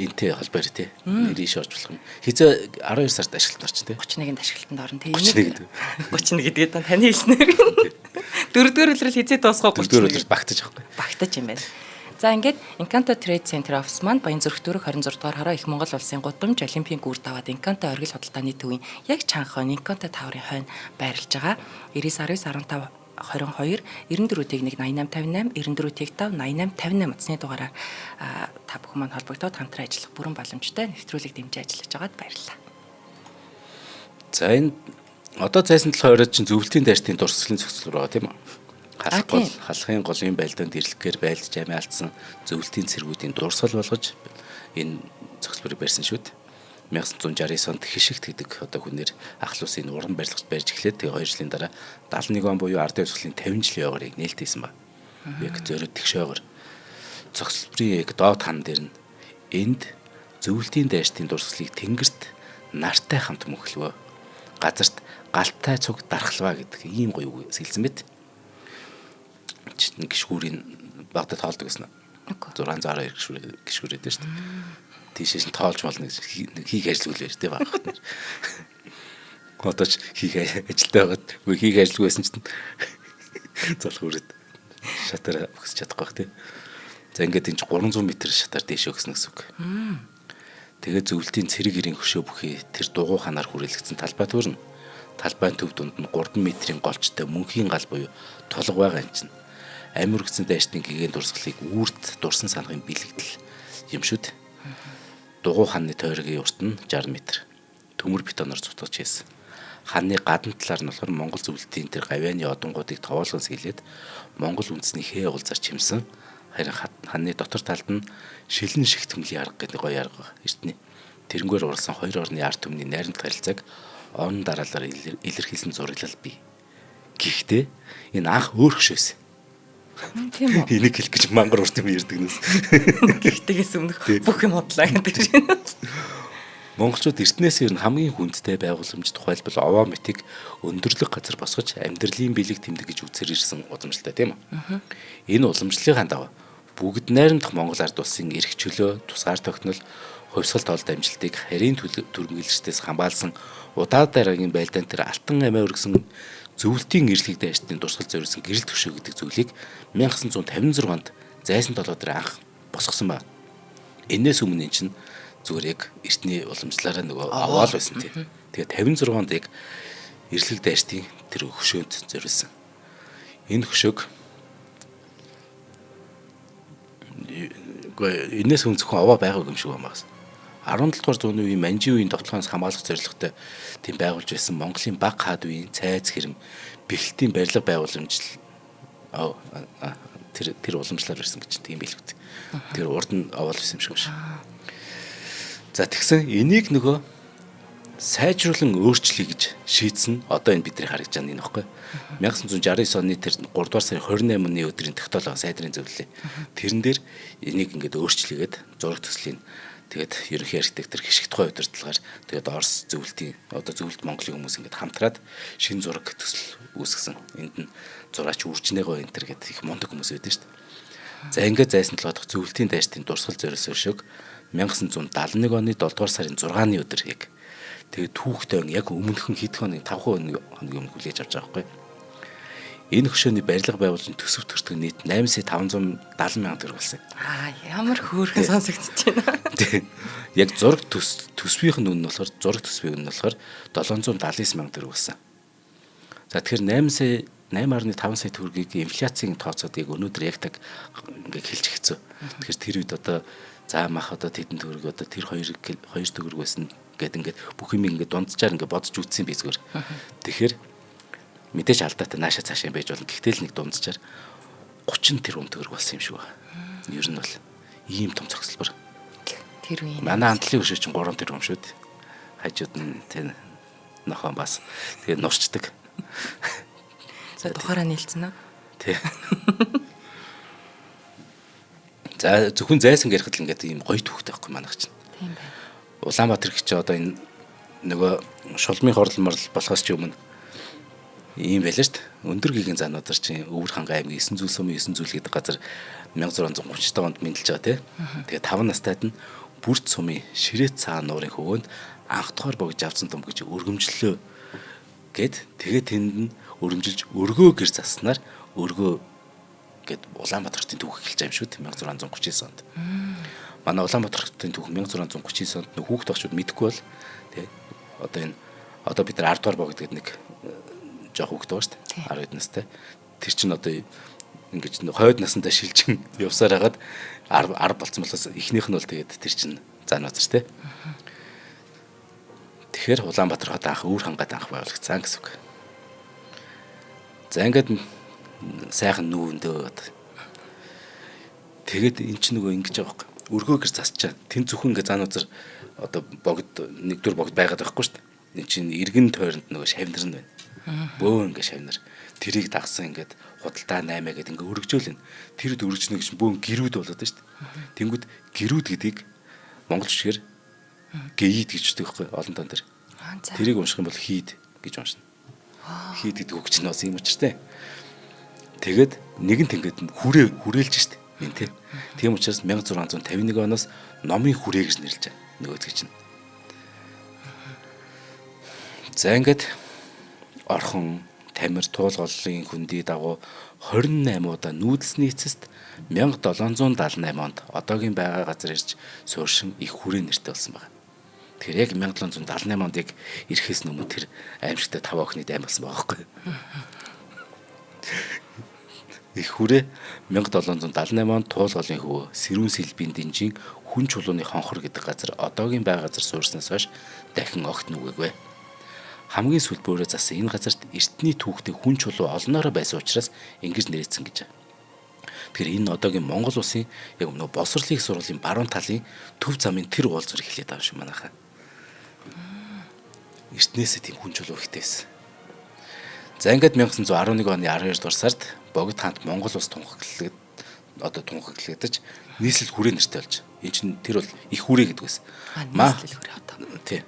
энтэй холбоор те. Нэр ийш орж болох юм. Хизээ 12 сард ашиглалт орчин те. 31-нд ашиглалтанд орно те. 31 гэдгээд таны хэлснээр. 4-р улирал хизээ дуусах 4-р улирал багтаж байгаа байхгүй. Багтаж юм байна. За ингээд Encanto Trade Center office маань Баянзүрх дүүрэг 26 дугаар хараа их Монгол улсын гудамж Олимпийн гүр даваад Encanto оргил худалдааны төвийн яг чанга хойно Encanto таврын хойно байрлаж байгаа. 9919 15 22 94-1 8858 94-5 8858 утасны дугаараар та бүхэн маань холбогдоод хамтран ажиллах бүрэн боломжтой нэвтрүүлэг дэмжиж ажиллаж байгаад баярлалаа. За энэ одоо зайсан талын чинь зөвлөлтийн дайртын дурсгалын зохицол байгаа тийм үү? Халахын голын байлдаанд ирлэхээр байлдж амиа алдсан зөвлөлтийн цэргүүдийн дурсгал болгож энэ зохицлыг барьсан шүү дээ. 1969 онд хишигт гэдэг одоо хүнээр ахлуусын уран барилгач барьж эхлээд тэгээ 2 жилийн дараа 71 он буюу ардын зохицлын 50 жилийн ойгоор нээлттэйсэн ба. Яг зөрөд тэгшөөгөр зохицлын яг доод хан дээр нь энд зөвлөлтийн дайртын дурсгалыг тэнгэрт нартай хамт мөхлөвөө. Газарт галтай цуг дархлаваа гэдэг ийм гоё үг сэлсэн мэт. Гişгүүрийн багтад тоолдог гэсэн. 662 гişгүүр гэдэг шүү дээ. Тийшээс нь тоолж болно гэж хийх ажил үлээж дээ баг. Одоо ч хийх ажилтай байгаад үгүй хийх ажилгүй байсан чинь залах үрээд шатаар өгсөж чадахгүй бах тий. За ингээд энэ 300 м шатаар дээш өгсөн гэсэн үг. Тэгээд зөвлөлтийн цэрэг ирийн хөшөө бүхий тэр дугуй ханаар хүрээлэгдсэн талбай төрнө. Талбайн төв дунд нь 3 м-ийн голчтой мөнхийн гал буюу тулга байгаа юм чинь. Амир өгсөн дайртын гэгээн дурсгалыг үрд дурсан санахын бэлэгдэл юм шүү дээ. Дугуй ханы тойргийн урт нь 60 м. Төмөр бетоноор зутгаж хийсэн. Ханы гадна талаар нь болохоор Монгол зөвлөлтийн тэр гавьяаны одонгуудыг тоолгон сэлээд Монгол үндэсний хээ уулзаар чимсэн. Харин ханы дотор талд нь шилэн шиг төмлийн арга гэдэг гоё арга эртний. Тэрнгээр уралсан хоёр орны ард түмний найрамд харилцааг он дараалал илэрхийлсэн зураглал бий. Гэхдээ энэ анх өөр хөшөөс. Тийм үү. Энийг хэлэх гэж мангар урт юм ярьдаг нэс. Гэхдээ өмнөх бүх юм бодлоо гэдэг чинь. Монголчууд эртнээс ер нь хамгийн хүндтэй байгууламж тухайлбал овоо мэтиг өндөрлөг газар босгож амьдралын бэлэг тэмдэг гэж үзсээр ирсэн уламжлалтай тийм үү. Энэ уламжлалын дагуу бүгд найрамдах Монгол ард улсын эрх чөлөө, тусгаар тогтнол, хувьсгал тоолд амжилтыг харийн түрэмгийлжтээс хамгаалсан удаа дараагийн байлдаан тэр алтан амиа өргөсөн зөвлөлтийн эрлэг дайртын дурсгал зориулсан гэрэл төвшөө гэдэг зүйлийг 1956 онд зайсан толгой дээр анх босгосон ба. Энээс өмнө эн чинь зүгээр яг эртний уламжлалаараа нөгөө аваал байсан тийм. Тэгээд 56 онд яг эрлэг дайртын тэр хөшөөнд зориулсан. Энэ хөшөөг энээс өмнө зөвхөн аваа байгаагүй юм шиг байна. 17 дугаар зууны үеийн манжийн үеийн тоглохоос хамгаалах зорилготой тийм байгуулж байсан Монголын баг хаад үеийн цайз хэрэм бэлтгийн барилга байгууламж тэр уламжлалаар ирсэн гэж тийм билгүүт. Тэр урд нь аваад байсан юм шиг байна. За тэгсэн энийг нөгөө сайжруулан өөрчлөе гэж шийдсэн одоо энэ бидний харагдж байгаа юм нөхгүй. 1969 оны тэр 3 дугаар сарын 28-ны өдрийн тогтоолгоо сайдрын зөвлөлөө. Тэрэн дээр энийг ингээд өөрчлөгээд зураг төслийн тэгээд ерөнхий архитектор Хишигтгой удирдлагаар тэгээд Орос зөвлөлтийн одоо зөвлөлт Монголын хүмүүс ингээд хамтраад шинэ зураг төсөл үүсгэсэн. Энд нь зураач үржнээгөө энтер гэдэг их мундаг хүмүүс байдаг шүү дээ. За ингээд зайсан толгойдох зөвлөлтийн дайртын дурсгал зориулсан өшөөг 1971 оны 7 дугаар сарын 6-ны өдөр яг тэгээд түүхтэй яг өмнөхөн хэдхэн хоног 5 хоног өмнө хүлээж авч байгаа байхгүй. Энэ хөшөөний барилга байгуулалтын төсөв төртөг нийт 8,570 мянган төгрөг болсон. Ямар хөөрхөн сонсогдож байна. Тийм. Яг зураг төсвийн үн нь болохоор 779 мянган төгрөг болсон. За тэгэхээр 8.5 сая төгрөгийг инфляцийн тооцоод яг өнөөдөр яг так ингээ хэлж хэцүү. Тэгэхээр тэр үед одоо заамах одоо тэдэн төгрөг одоо тэр хоёр төгрөг байсан гэдэг ингээд бүх юм ингээд дунджаар ингээд бодож үзсэн би зүгээр. Тэгэхээр мэдээж алдаатай нааша цаашаа байж болно. Гэхдээ л нэг дунджаар 30 тэрбум төгрөг болсон юм шиг байна. Ер нь бол ийм том цогцлбор. Тэр үе. Манай хамтлын хөшөө чинь 3 тэрбум шүү дээ. Хажууд нь тэр нохон бас тэгээ нурчдаг. За тухаараа нийлцэн үү? Тий. За зөвхөн зайсан гэрхэд л ингээд ийм гоё түүхтэй байхгүй манайх чинь. Тийм байна. Улаанбаатар гэж одоо энэ нөгөө шулмын хорлол морл болохоос ч өмнө ийм байлаа шүү дээ. Өндөр гигийн зануудаар чинь Өвөр хангай аймгийн 9 зүйл сумын 9 зүйл гэдэг газар 1637 онд мэндэлж байгаа тий. Тэгээ 5 настайд нь Бүрт сумын Ширээт цаан нуурын хөвөөнд анх дахаар богж авсан том гэж өргөмжлөө гэд тэгээ тэнд нь өргөмжилж өргөө гэр заснаар өргөө гэд Улаанбаатарын түүх эхэлж байгаа юм шүү дээ 1639 онд. Манай Улаанбаатарын түүх 1639 онд нөх хүүхд багчуд мэдэхгүй бол тий одоо энэ одоо бид нар 10 дугаар богд гэдэг нэг жоох хүүхд байгаа шүү дээ 10 хэд настай. Тэр чинь одоо ингэж хойд насандаа шилжин явсаар хагаад 10 болцсон болохоос эхнийх нь бол тэгээд тэр чинь зан базар тий. Тэгэхээр Улаанбаатар хот анх Өвөр хангад анх байгуулагдсан гэсэн үг. За ингээд сайхан нүүндөө тэгээд эн чинь нөгөө ингэж байгаа байхгүй. Өргөөгөр засчаа. Тэн зөвхөн ингээ зан базар одоо богд нэгдүгээр богд байгаад байхгүй шүү дээ. Энд чинь эргэн тойронд нөгөө шавнар нь байна. Бөөн ингээ шавнар. Тэрийг дагсан ингээд худалдаа 8 гэдэг ингээ өргөжөөлнө. Тэр үед өргөжнө гэж бөөн гэрүүд болоод байна шүү дээ. Тэнгүүд гэрүүд гэдгийг монгол шигээр гээид гэж үгтэй байхгүй олон тон дээр. Тэрийг унших юм бол хийд гэж уншина. Хийд гэдэг үг чинь бас юм учиртай. Тэгээд нэгэн тэгээд хүрээлж штэ. Энд тийм учраас 1651 оноос номын хүрээ гэж нэрлэж байгаа. Нөгөөдгөө чинь. За ингээд орхон тамир туулгалын хөндий дагуу 28 удаа нүүдэлсний эцэст 1778 онд одоогийн байгаа газар ирж сууршин их хүрээ нэртэй болсон байна. Тэгэхээр яг 1778 онд яг ирэхээс өмнө тэр аимшигтай 5 охины дайм болсон байгаа байхгүй. Их хүрээ 1778 онд туулгалын хөвөө Сэрүүн Сэлбийн дэнжийн хүн чулууны хонхор гэдэг газар одоогийн байгаа газар суурснаас хойш дахин огт нүгээгүй. Хамгийн сүүлд бөөрэ засан энэ газарт эртний түүхтэй хүн чулуу олноороо байсан учраас ингэж нэрийдсэн гэж. Тэгэхээр энэ одоогийн Монгол улсын яг нөгөө боловсролын их сургуулийн баруун талын төв замын тэр уулзвар эхлээд байгаа юм манайхаа. Эртнээсээ тийм хүн чулуу ихтэйсэн. За ингээд 1911 оны 12 дугаар сард Богд хаант Монгол улс тунхаглагдаж нийслэл хүрээ нэртэй болж. Энэ чинь тэр бол их хүрээ гэдэг байсан. Нийслэл хүрээ одоо. Тий.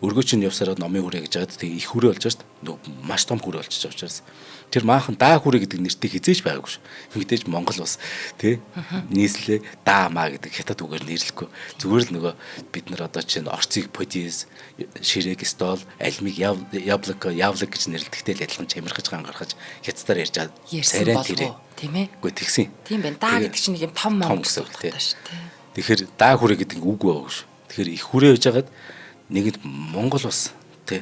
Өргөө чинь явсараа номын хүрээ гэж яагаад тэг их хүрээ болж байгаа шүү дээ. Нөгөө маш том хүрээ болчихж байгаа учраас тэр maaхан даа хүрээ гэдэг нэртэй хизээж байгаагүй шүү. Мэдээж Монгол улс тий нийслэлээ даа маа гэдэг хятад үгээр нэрлэхгүй. Зүгээр л нөгөө бид нар одоо чинь орцыг подис, ширээг стол, альмиг яблок гэж нэрлэхдээ л адилхан чамирхаж гангархаж хятадаар ярьж байгаа. Сарай тэрэ тийм ээ. Үгүй тэгсэн. Тийм байна. Даа гэдэг чинь нэг юм том гэсэн үг таа шүү дээ. Тэгэхээр даа хүрээ гэдэг үг байгаагүй шүү. Тэгэхээр их хүрээ гэж яагаад нэгэд Монгол улс тий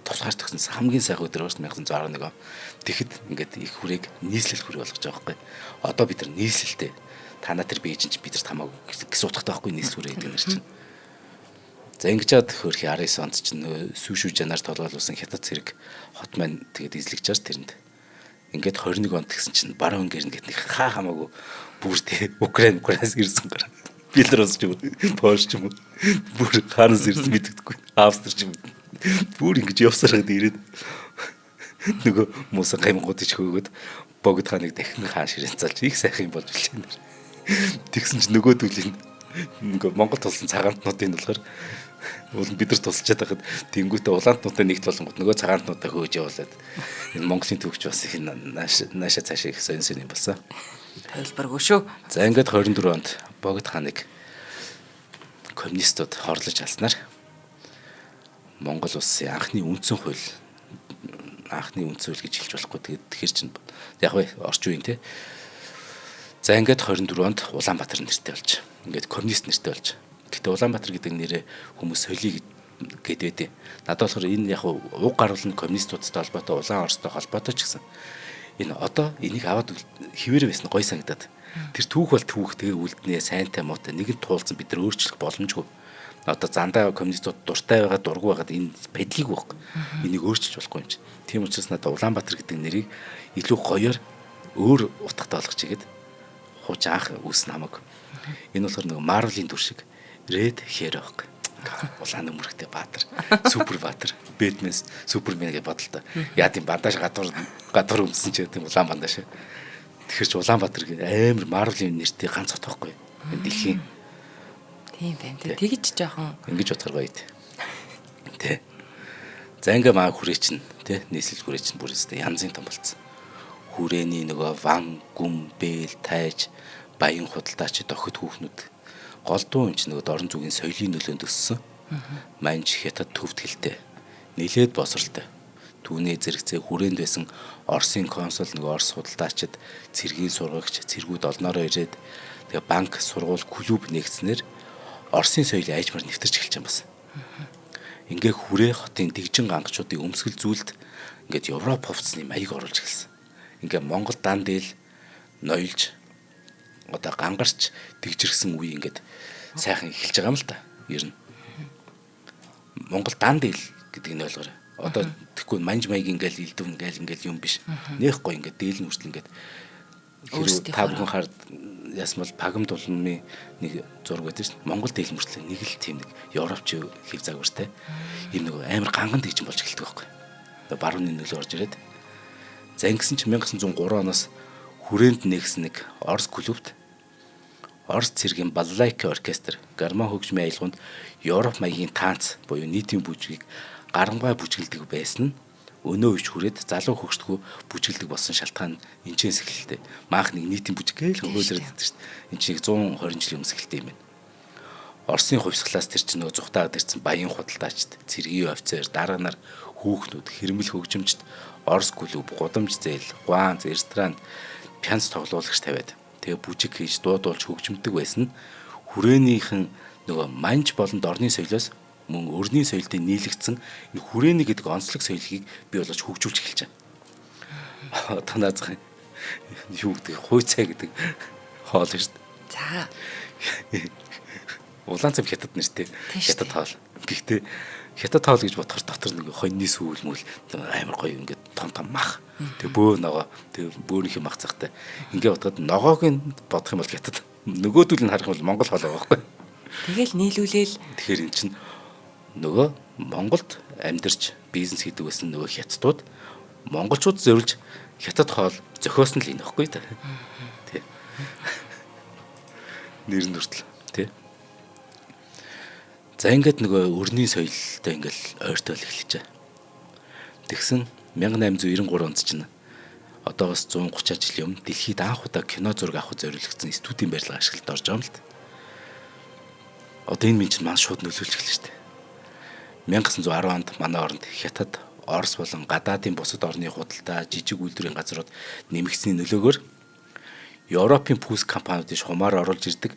тусгаар төгсөн хамгийн сайхан өдөр бас 1911 он. Тэгэхэд ингээд их хүрээг нийслэл хүрээ болгож байгаа байхгүй. Одоо бид нар нийслэлтэй танаа тэр бийж чинь бид нар хамаагүй гэсэн утгатай байхгүй нийслэл хүрээ гэдэг нэр чинь. За ингэж яад хөрхи 19 онд чинь сүүшүү жанаар толгойлуулсан хятад цэрэг хот маань тэгээд эзлэгч чаас тэрэнд. Ингээд 21 онд гэсэн чинь баруун гэрн гэдэг нэг хаа хамаагүй бүр тий Украинаас ирсэн гар. Белорус ч юм уу, Польш ч юм уу. Бүр хаанаас ирсэн мэддэггүй. Австри ч юм уу. Бүр ингэж явсараад ирээд нөгөө муусан гаймгуудыг хөөгд Богд хааныг дахин хаан ширээн залж их сайхан болж билээ. Тэгсэн чинь нөгөө түлийн нөгөө Монгол тулсан цагаантнуудын болохоор бид нар тусалчаад байхад тэнгуүтэ улаантнуудаа нэгт болонгот нөгөө цагаантнуудаа хөөж явуулаад энэ Монголын төвч бас их нааша цаашаа их сонь юм болсон. Тайлбаргүй шүү. За ингээд 24 онд Богд хааныг коммунистууд хорлож алснаар Монгол улсын анхны үндсэн хууль анхны үндсүүл гэж хэлж болохгүй. Тэгэхээр чинь яг вэ орчин үеийн те. За ингээд 24 онд Улаанбаатар нэртэй болж. Ингээд коммунист нэртэй болж. Гэтэ Улаанбаатар гэдэг нэрээ хүмүүс солиё гэдэг. Надад болохоор энэ яг уг гарвал нь коммунистуудтай холбоотой, улаан Оростой холбоотой ч гэсэн. Энэ одоо энийг аваад хിവэр байсан гой санагдаад. Тэр түүх бол түүх тэгээ үлднэ, сайнтай муутай нэг нь туулсан бид нар өөрчлөх боломжгүй. Одоо зандаа коммунистууд дуртай байгаа, дургүй байгаад энэ бэдлийг байхгүй. Энийг өөрчилж болохгүй юм чи. Тийм учраас надад Улаанбаатар гэдэг нэрийг илүү гоёор өөр утгатай болгочихгээд хууч анх үүснэ хамаг. Энэ болохоор нэг Marvel-ийн дүр шиг Red Hero байхгүй. Улаан өмөрхтэй баатар, супер баатар, Batman, Superman гэж бодлоо. Яа тийм бандаж гадуур өмсөн ч тийм улаан бандаж. Тэгэхээр ч Улаанбаатар гэдэг амар Marvel-ийн нэртэй ганц хот байхгүй. Энэ дэлхийн. Тийм байна. Тэгэж жоохон ингэж бодохоор гоё тий. За ингээ маа хүрээ чинь тий нийслэл хүрээ чинь бүр өстэй янзын том болцсон. Хүрээний нөгөө ван, гүм, бэл, тайж, баян худалдаач дохид хүүхнүүд голдуу юм чи нөгөө дорн зүгийн соёлын нөлөөнд өссөн. Манж хятад төвд хэлтэй. Нилээд босролтой. Түүний зэрэгцээ хүрээнд байсан Оросын консул нөгөө Орос худалдаачид цэргийн сургагч цэргүүд олноороо ирээд тэгээ банк, сургууль, клуб нэгснээр Оросын соёлын айжмаар нэвтэрч эхэлж байгаа юм байна. Ингээ хүрээ хотын дэгжин гангачуудын өмсгөл зүйлд ингээд Европ хувцсны маяг оруулж эхэлсэн. Ингээ Монгол дан дээл ноёлж одоо гангарч тэгжирсэн үе ингээд сайхан эхэлж байгаа юм л та. Ер нь Монгол дан дээл гэдэг нь ойлгоорой. Одоо тэгэхгүй манж маяг ингээл илдвэн ингээл юм биш. Нээхгүй ингээд дээл нь хүртэл ингээд та бүхэн хард ясмал пагам дулмын нэг зураг байдаг шин. Монгол дээл мөртлөө нэг л тийм нэг Европч хэв загвартай. Ийм нэг амар ганган тэгж болж эхэлдэг байхгүй. Одоо барууны нөлөө орж ирээд. За ингэсэн чинь 1903 оноос хүрээнд нэгсэн нэг Орос клубт Орос цэргийн балалайка оркестр гармон хөгжмийн аялгаунд Европ маягийн танц буюу нийтийн бүжгийг гарамгай бүжгэлдэг байсан нь өнөө үеч хүрээд залуу хөгжтгөө бүжгэлдэг болсон шалтгаан энэчээс эхэлтэй. Маах нэг нийтийн бүжиг гээл хөвөөлөд байдаг шүү дээ. Энд чинь 120 жилийн өмнөөс эхэлтэй юм байна. Оросын хувьсгалаас тэр чинь нөгөө зүхтаагаад ирсэн баян худалдаачд, цэргийн офицер, дарга нар, хүүхнүүд, хэрмэл хөгжимчд, Орос клуб, гудамж зээл, гуанз, ресторан, пянц тоглуулагч тавиад тэгээ бүжиг хийж дуудуулж хөгжимдөг байсан нь хүрээнийхэн нөгөө манж болон дорны соёлоос мөн өрний соёлд нийлэгдсэн энэ хүрээний гэдэг онцлог соёлыг бий болгож хөгжүүлж эхэлж байгаа. Одоо наазах юу гэдэг хуйцаа гэдэг хоол шүү дээ. За. Улаан цав хятад нэртэй хятад хоол. Гэхдээ хятад хоол гэж бодохоор дотор нэг хоньны сүүл мүл амар гоё ингээд том мах. Тэгээ бөө ногоо тэгээ бөөнийх мах цагтай. Ингээд бодоход ногоог нь бодох юм бол хятад нөгөөдүүл нь харах юм бол монгол хоол байгаа байхгүй. Тэгэл нийлүүлээл. Тэгэхээр эн чинь нөгөө Монголд амьдарч бизнес хийдэг байсан нөгөө хятадууд монголчууд зөвлөж хятад хоол зохиосон л энэ байхгүй та. Тий. Нэр нь хүртэл тий. За ингээд нөгөө өрний соёлтой ингээл ойртол эхэлж байгаа. Тэгсэн 1893 онд чинь одоогоос 130 жилийн өмнө дэлхийд анх удаа кино зураг авах зориулагдсан студийн барилга ашиглалт орж байгаа юм л та. Одоо энэ минь чинь маань шууд нөлөөлж эхэлж штэ. 1910 онд манай оронд хятад, Орос болон гадаадын бусад орны худалдаа, жижиг үйлдвэрийн газрууд нэмэгдсэний нөлөөгөөр Европын пүүс компаниудын хумаар оруулж ирдэг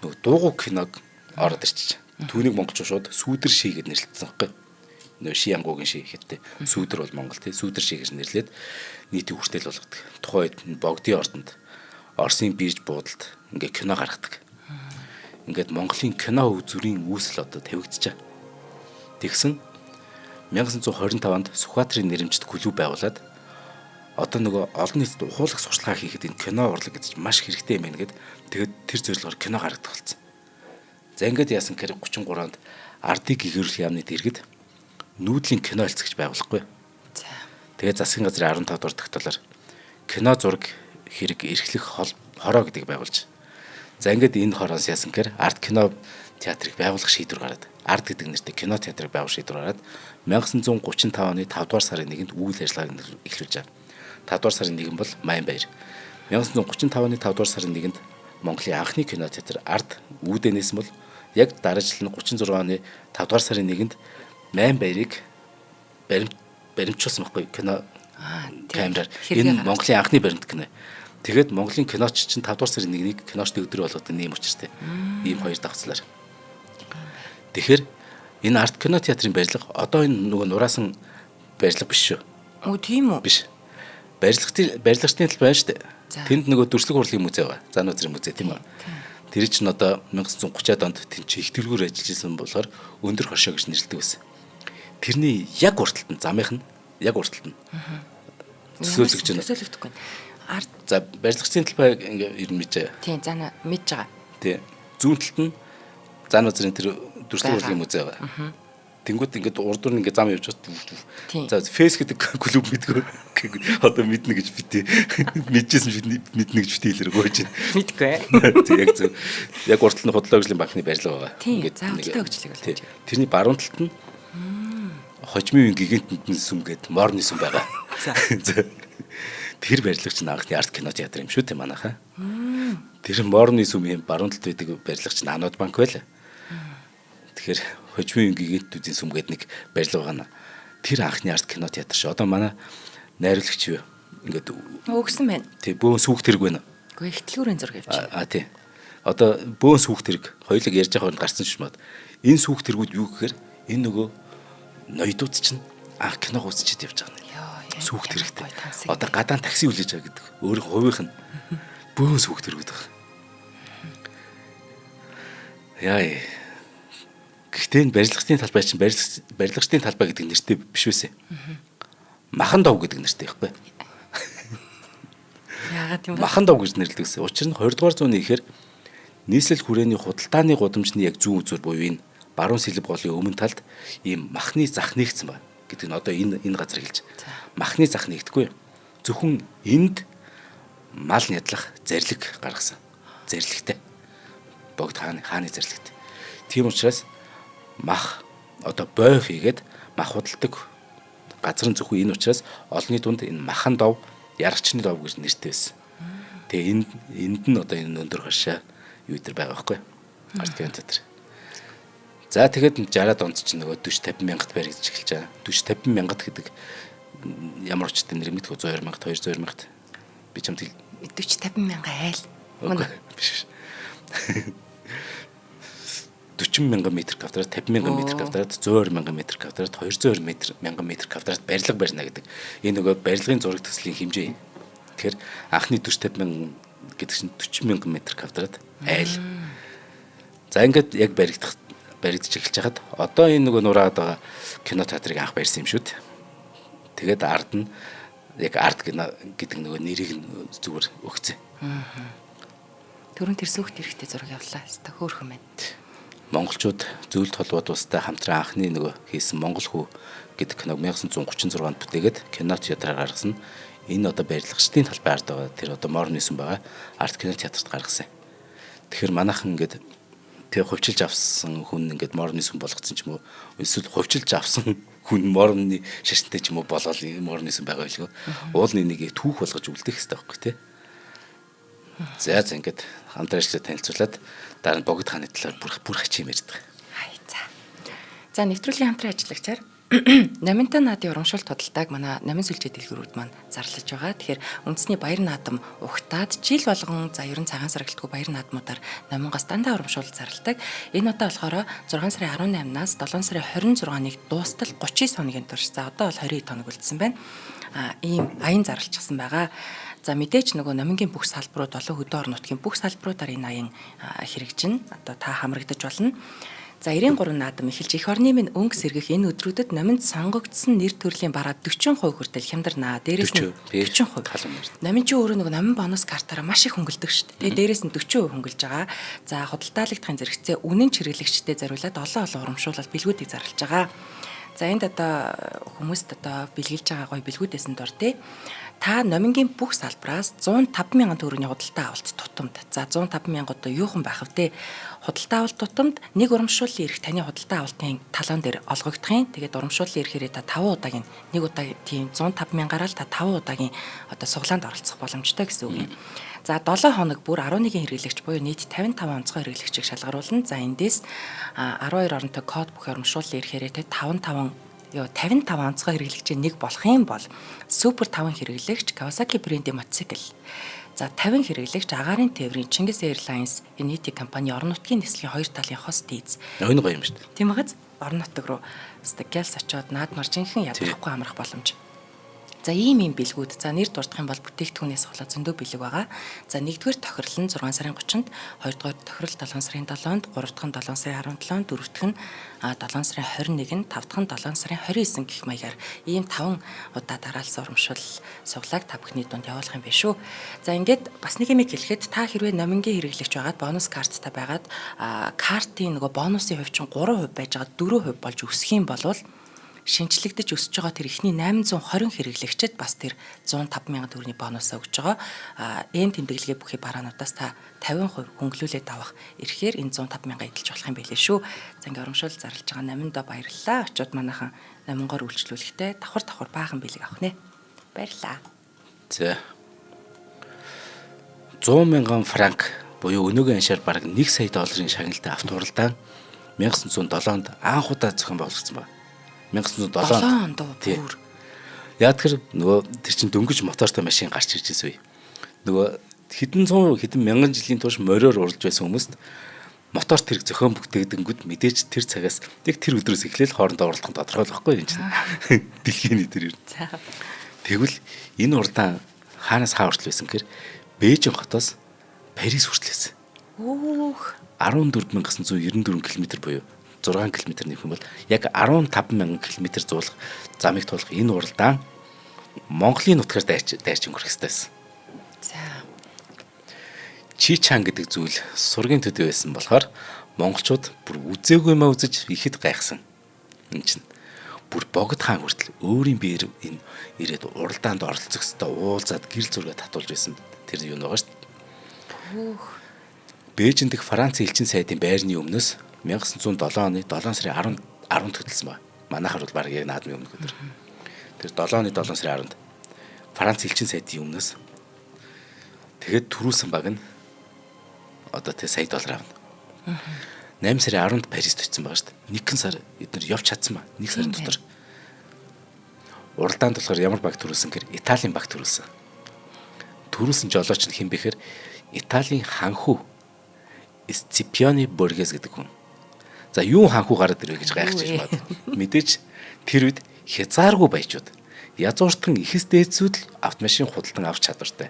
нөгөө дуугүй киног ороод ирчих. Түүнийг монголчууд шууд сүүдэр ший гэж нэрлэсэн байхгүй. Нөгөө ши ангуугийн ши хэттэй. Сүүдэр бол Монгол тий. Сүүдэр ши гэж нэрлээд нийтийн хүртэл болгодог. Тухайн үед богдын ордонд Оросын бирж буудалд ингээ кино гаргадаг. Ингээд Монголын кино үзүрийн үүсэл одоо тавигдчихаа. Тэгсэн 1925 онд Сүхбаатарын нэрэмжит клуб байгуулад одоо нөгөө олон нийтэд ухуулах сурчлагаа хийхэд энэ кино урлаг гэж маш хэрэгтэй юм байна гэд тэгээд тэр зорилгоор кино гаргадаг болсон. За ингээд яасан гэхээр 33 онд ардыг гэгэрүүлэх яамны дэргэд нүүдлийн кино хэлцэгч байгуулахгүй. За. Тэгээд засгийн газрын 15 дугаар тогтоолоор кино зураг хэрэг эрхлэх хороо гэдгийг байгуулж. За ингээд энэ хороос яасан гэхээр арт кино театрыг байгуулах шийдвэр гараад арт гэдэг нэртэй кино театрыг байгуулах шийдвэр гараад 1935 оны 5 дугаар сарын 1-нд үйл ажиллагааг эхлүүлж байгаа. 5 дугаар сарын 1 бол Маянбаяр. 1935 оны 5 дугаар сарын 1-нд Монголын анхны кино театр арт үүдэнээс бол яг дараа жил нь 36 оны 5 дугаар сарын 1-нд Маянбаярыг баримтжуулсан байхгүй кино камераар. Энэ Монголын анхны баримт кино. Тэгээд Монголын киноч чинь 5 дугаар сарын 1-ний киночны өдөр болгоод нэм учиртай. Ийм хоёр давцлаар. Тэгэхээр энэ арт кино театрын барилга одоо энэ нөгөө нураасан барилга биш шүү. Тийм үү? Биш. Барилгачдын тал байна шүү дээ. Тэнд нөгөө дүрслэг хурлын музей байгаа. Зан үзрийн музей тийм үү? Тэр чинь одоо 1930-аад онд тэнд чи их дэлгүүр ажиллаж исэн болохоор өндөр хошоо гэж нэрлэдэг байсан. Тэрний яг урталт нь замынх нь яг урталт нь. Төсөөлөгдөхгүй. Арт за барилгачдын талбай ингээ ер нь мэдээ. Тийм зана мэдж байгаа. Тийм. Зүүн талд нь зан үзрийн тэр дүрслэг хурлын музей байгаа. Тэнгүүд ингээд урдуур нь ингээд зам явж байгаа. За фейс гэдэг клуб мэдгүй. Одоо мэднэ гэж битээ. Мэдчихсэн мэднэ гэж битээ хэлэр гооч. Мэдгүй. Яг зөв. Яг уртал нь Худлаа хөгжлийн банкны барилга байгаа. Ингээд заавалтай хөгжлийг болж байгаа. Тэрний баруун талд нь хожмын гигэнт нүдэн сүм гэдэг морны сүм байгаа. Тэр барилга чинь анхны арт кино театр юм шүү дээ манайхаа. Тэр морны сүмийн баруун талд байдаг барилга чинь Анод банк байл. Тэгэхээр хожмын гигэнт нүдэн сүм гэдэг нэг барилга байгаа. Тэр анхны арт кино театр шүү. Одоо манай найруулагч юу ингээд өгсөн байна. Тий бөөн сүхт хэрэг байна. Гэхдээ их дэлгүүрийн зураг явж байна. Тий. Одоо бөөн сүхт хэрэг хоёулаа ярьж байгаа хооронд гарсан шүү мод. Энэ сүхт хэрэгүүд юу гэхээр энэ нөгөө ноёдууд чинь анх киног үзчихэд явж байгаа юм. Сүхт хэрэгтэй. Одоо гадаан такси хүлээж байгаа гэдэг. Өөр хувийнх нь бөөн сүхт хэрэгүүд байна. Яа. Гэхдээ энэ барилгачдын талбай чинь барилгачдын талбай гэдэг нэртэй биш байсан. Махан дов гэдэг нэртэй байхгүй. Яагаад тийм бэ? Махан дов гэж нэрлэдэг гэсэн. Учир нь 20 дугаар зууны ихээр нийслэл хүрээний худалдааны гудамжны яг зүүн үзүүр буюу энэ баруун сэлб голын өмнө талд ийм махны зах нэгдсэн байна гэдэг нь одоо энэ газар хэлж. Махны зах нэгдэхгүй. Зөвхөн энд мал нядлах зарлиг гаргасан. Зарлагтай. Богд хааны зарлагтай. Тийм учраас мах одоо бой хийгээд мах худалдаг газар нь зөвхөн энэ учраас олонний дунд энэ махан дов, яргачны дов гэж нэртэй байсан. Тэгээ энд нь одоо энэ өндөр хашаа юу дээр байгаа байхгүй. Арт кино театр. За тэгээд 60-аад онд чинь нөгөө 40-50 мянгад баригдаж эхэлж байгаа. 40-50 мянгад гэдэг ямар учиртай нэр мэдгүй 100 мянгад 200 мянгад би ч юм 40-50 мянган айл. Биш. 40 мянган метр квадрат, 50 мянган метр квадрат, 120 мянган метр квадрат, 220 мянган метр квадрат барилга барьна гэдэг. Энэ нөгөө барилгын зураг төслийн хэмжээ. Тэгэхээр анхны 40-50 мянган гэдэг чинь 40 мянган метр квадрат айл. За ингээд яг баригдаж эхэлж хахад одоо энэ нөгөө нураад байгаа кино театрыг анх барьсан юм шүү дээ. Тэгээд арт нь яг арт кино гэдэг нөгөө нэрийг нь зүгээр өгцөө. Төрөн тэр сүхт эрэхтэй зураг явууллаа. Хэвээ хөөрхөн байна. Монголчууд зөвлөлт холбоод устай хамтран анхны нөгөө хийсэн Монгол хүү гэдэг киног 1936 онд бүтээгээд кино театраар гаргасан. Энэ одоо барилгачдын талбай ард байгаа. Тэр одоо морны сүм байгаа. Арт кино театрт гаргасан. Тэгэхээр манайхан ингээд тэг хувьчилж авсан хүн ингээд морны сүм болгоцсон ч юм уу эсвэл хувьчилж авсан хүн морны шашинтай ч юм уу болоод морны сүм байгаа байлгүй. Уулын нэгийг түүх болгож үлдэх хэрэгтэй байхгүй тий. За ингээд хамтраачлаа танилцуулаад дараа нь богд хааны талаар бүр хачим ярьдаг. За нэвтрүүлгийн хамтран ажиллагчаар Номинтой наадын урамшуул тодалдааг манай номин сүлжээ дэлгүүрүүд маань зарлаж байгаа. Тэгэхээр үндэсний баяр наадам ухтаад жил болгон за ерөн цагаан саргалдгүй баяр наадмуудаар номингоос дандаа урамшуул зарладаг. Энэ удаа болохоор 6 сарын 18-наас 7 сарын 26-ныг дуустал 39 хоногийн турш. За одоо бол 20 хоног үлдсэн байна. Ийм аян зарлчихсан байгаа. За мэдээж нөгөө номингийн бүх салбарууд болон хөдөө орон нутгийн бүх салбаруудаар энэ аян хэрэгжин. Одоо та хамрагдаж болно. За 93 наадам эхэлж эх орны минь өнгө сэргэх энэ өдрүүдэд номинд сонгогдсон нэр төрлийн бараа 40% хүртэл хямдарнаа. Дээрээс нь 40%. Номин чи өөрөө нөгөө номин бонус картаараа маш их хөнгөлдөг шүү дээ. Дээрээс нь 40% хөнгөлж байгаа. За худалдаалагдахын зэрэгцээ үнэн чиргэлэгчдэд зориулаад олон урамшуулал бэлгүүдийг зарлаж байгаа. За энд одоо хүмүүст одоо бэлгэлж байгаа гоё бэлгүүдээс нь дор тий. Та номингийн бүх салбараас 105 мянган төгрөгийн худалдаа авалт тутамд. За 105 мянга одоо юухан байх вэ? Худалдаа авалт тутамд нэг урамшууллын эрх таны худалдаа авалтын талаан дээр олгогдохын. Тэгээд урамшууллын эрхээрээ та 5 удаагийн нэг удаа тийм 105 мянгаараа л та 5 удаагийн одоо суглаанд оролцох боломжтой гэсэн үг юм. За 7 хоног бүр 11 хэрэглэгч буюу нийт 55 онцгой хэрэглэгчийг шалгаруулна. За эндээс 12 оронтой код бүх урамшууллын эрхээрээ 55 ёо 55 онцгой хэрэглэгчийн нэг болох юм бол супер 5 хэрэглэгч Kawasaki брендийн мотоцикл. За 50 хэрэглэгч агаарын тээврийн Чингис Airlines NTT компани орон нутгийн нислэгийн хоёр талын хос дийз. Ойн гоё юм шүү дээ. Тийм багаз орон нутаг руу стагялс очоод наадмар жинхэнэ ядрахгүй амрах боломж. За ийм бэлгүүд за нэр дурдах юм бол бүтээгдэхүүнээс болоод зөндөө бэлэг байгаа. За 1-р тохирол нь 6 сарын 30-нд, 2-р тохирол 7 сарын 7-нд, 3-р нь 7 сарын 17-нд, 4-р нь 7 сарын 21-нд, 5-р нь 7 сарын 29 гэх маягаар ийм 5 удаа дараалсан урамшуул суглааг та бүхний дунд явуулах юм биш үү. За ингээд бас нэг юм хэлэхэд та хэрвээ номингийн хэрэглэгч байгаад бонус карттай байгаад картын нөгөө бонусын хувь чинь 3% байж байгаа 4% болж өсөх юм бол шинжлэгдэж өсөж байгаа тэр ихний 820 хэрэглэгчэд бас тэр 105 мянган төгрөгийн бонусаа өгж байгаа. Эм тэмдэглэгээ бүхий бараануудаас та 50% хөнгөлүүлээд авах эрхээр энэ 105 мянга эдэлж болох юм байлээ шүү. За ингээ урамшуул зарлж байгаа 8-нд баярлалаа. Очоод манайхан 8-гаар үйлчлүүлэхдээ давхар баахан бэлэг авах нэ. Баярлалаа. За 100 мянган франк буюу өнөөгийн аншаар бараг 1 сая долларын шагналтай автоуралдаан 1907-нд анх удаа зохион байгуулагдсан байна. 1907 онд бүр. Яг тэр нөгөө тэр чин дөнгөж мотортой машин гарч ирж байсан үе. Нөгөө хэдэн мянган жилийн турш мориор уралж байсан хүмүүст мотор тэрэг зохион бүтээдэнгүүд мэдээж тэр цагаас яг тэр өдрөөс эхлээл хоорондоо уралдах нь тодорхой л байхгүй юм чинь. Дэлхийн дээр. Тэгвэл энэ уралдаан хаанаас хаа хүртэл байсан гэхээр Бээжин хотоос Парис хүртэл байсан. Өөх 14994 км буюу 6 км нэх юм бол яг 150,000 км зуулах замыг туулах энэ уралдаан Монголын нутгаар дайрч өнгөрөх ёстой байсан. За. Чичан гэдэг зүйл сургийн төдий байсан болохоор монголчууд бүр үзээгүй маа үзэж ихэд гайхсан. Энэ чинь бүр богд хаан хүртэл өөрийн биеэр энэ ирээд уралдаанд оролцох ёстой уулзаад гэрэл зураг татуулж байсан. Тэр юу нэг байгаа шүү дээ. Бээжин дэх Франц элчин сайдын байрны өмнөөс 1907 оны 7 сарын 10-нд хөтөлсөн байна. Манайхаар бол баг яг наадмын өмнө өдөр. Тэр 7 оны 7 сарын 10-нд Франц элчин сайдын өмнөөс тэгээд төрүүлсэн баг нь одоо тэг сая доллар авна. 8 сарын 10-нд Парист очсон байгаа шүү дээ. Нэгэн сар эдгээр явж чадсан ба. Нэг сарын дотор. Уралдаанд болохоор ямар баг төрүүлсэн гэхээр Италийн баг төрүүлсэн. Төрүүлсэн жолооч нь хэн бэхээр Италийн ханхүү Сципиони Боргес гэдэг хүн. За юу ханхүү гараад ирвэ гэж гайхаж байна. Мэдээж тэр үед хязгааргүй баячууд язууртан ихэс дээдсүүд л автомашин худалдан авч чадвартай.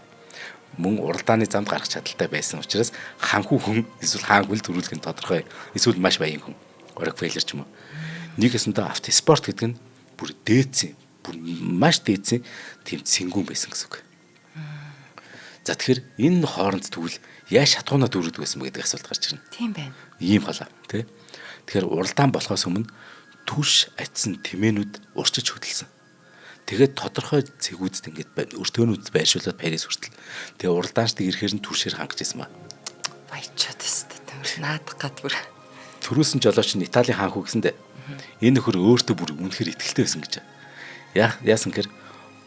Мөн уралдааны замд гарах чадaltaй байсан учраас ханхүү хүн эсвэл хаангүй төрүүлэх нь тодорхой. Эсвэл маш баян хүн. Рокфеллер ч юм уу. Нэг хэсэндээ автоспорт гэдэг нь бүр дээдсэн, бүр маш дээдсэн тийм цэнгүүн байсан гэсэн үг. За тэгэхээр энэ хооронд тэгвэл яаж шатгуунаа дүүрдэг байсан бэ гэдэг асуулт гарч ирнэ. Тийм байна. Ийм халаа тий. Тэгэхээр уралдаан болохоос өмнө түш атсан тэмээнүүд урчиж хөдөлсөн. Тэгээд тодорхой цэгүүдд ингээд өртөөнүүд байршуулаад Парис хүртэл. Тэгээ уралдаанчдыг ирэхээр нь түшээр хангаж ирсэн ба. Баячаад өстэй тэр наадах гад бүр. Төрүүлсэн жолооч нь Италийн хаан хүү гэсэндэ энэ нөхөр өөртөө бүр үнэхээр ихтэй байсан гэж. Яасан гэхээр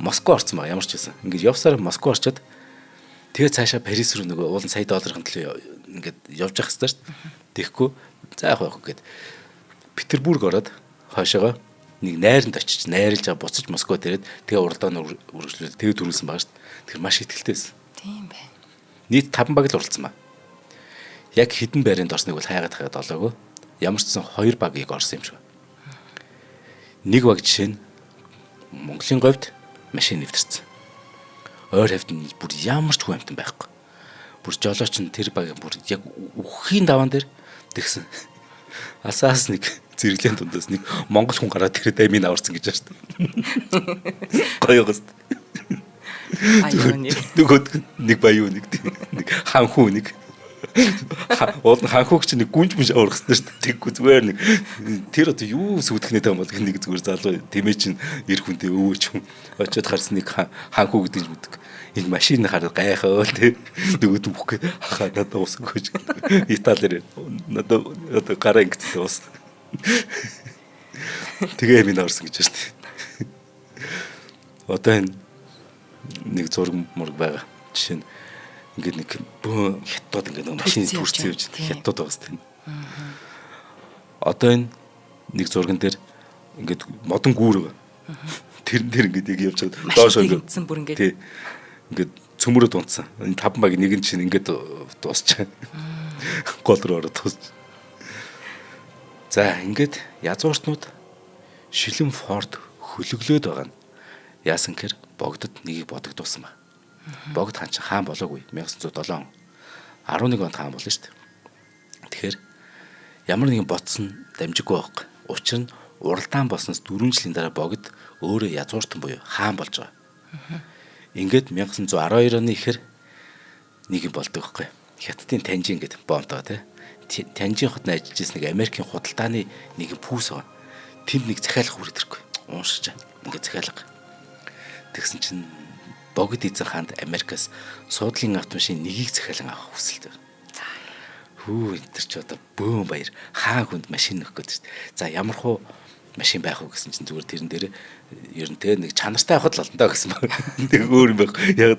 Москва орсон ба ямар ч байсан. Ингээд явсаар Москва орчод тэгээ цаашаа Парис руу нөгөө уулын сая долларын төлөө ингээд явж явах хэрэгтэй шүү дээ. Тэгэхгүй за яах вэ гэхэд Петербург ороод хойшоогоо нэг найранд очиж найрлж байгаа буцаж Москва дээрээд тэгээ уралдаанд үргэлжлүүлээд тэгээ төрүүлсэн байгаа шүү дээ. Тэр маш ихтэй байсан. Тийм байна. Нийт 5 баг л уралдсан ба. Яг хідэн байранд орсныг бол хайгаад олоогүй. Ямар ч сан 2 багийг орсон юм шиг. Нэг баг жишээ нь Монголын говьд машин нэвтэрсэн. Ойр хавьд нь бүр ямар ч хүн амтан байхгүй. Бүр жолооч нь тэр баг бүр яг үхэхийн даваан дээр тэгсэн. Асаас нэг зэрэглэн дундаас нэг монгол хүн гараад тэр даймыг аварсан гэж байна шүү дээ. Гоё гост. Аюун Нөгөөд нэг баян нэг ханхүү нэг уулын ханхууч нэг гүнж мүш аврах хэрэгтэй шүү дээ. Тэггүй зүгээр нэг тэр одоо юу сүудгнээ таам бол нэг зүгээр залуу тэмээ чинь ир хүнтэй өвөөч хүн очиод харсан нэг ханхүү гэдэг юм гэдэг. Энэ машин хараад гайхаа тий. Нөгөөд бүхгээ хахаа надад уусгаж. Италиэр надад одоо гараа ингэдэг ус. Тэгээ минь орсон гэж байна шүү дээ. Одоо энэ нэг зураг мураг байгаа. Жишээ нь ингээд нэг хятад ингээд нэг машин түрцээ явж хятад байгаа шүү дээ. Одоо энэ нэг зурган дээр ингээд модон гүүр. Тэрэн дээр ингээд яг явж байгаа. Доошоо ингээд бүр ингээд. Тий. Ингээд цөмрөд унтсан. Энэ 5 баг нэг нь чинь ингээд дуусчаа. Гол руу ороод дуусч. За ингээд язгууртнууд шилэн Форд хөлөглөөд байгаа нь яасан гэхээр богдод нэгийг бодогдуулсан ба. Богд хаан чинь хаан болоогүй 1907 11 онд хаан болно шүү дээ. Тэгэхээр ямар нэгэн бодсон дамжиггүй байхгүй. Учир нь уралдаан болсноос 4 жилийн дараа богд өөрөө язгууртан буюу хаан болж байгаа. Ингээд 1912 оны ихэр нэг юм болдог байхгүй. Хятадын Танжин гэдэг бомбтоо тий. Танжин хотод ажиллаж ирсэн нэг Америкийн худалдааны нэг пүүс байгаа. Тэнд нэг захиалга хүрээд ирэхгүй. Уушиж ингээд захиалга. Тэгсэн чинь богд эзэн хаанд Америкаас суудлын автомашин нэгийг захиалан авах хүсэлтэй. Хүү энэ ч одоо бөөм баяр хаан хүнд машин өгөх гэдэг. За ямар хуу машин байх вэ гэсэн чинь зүгээр тэрэн дээр ер нь те нэг чанартай авахд л олно доо гэсэн баг. Тэг өөр юм байх. Яг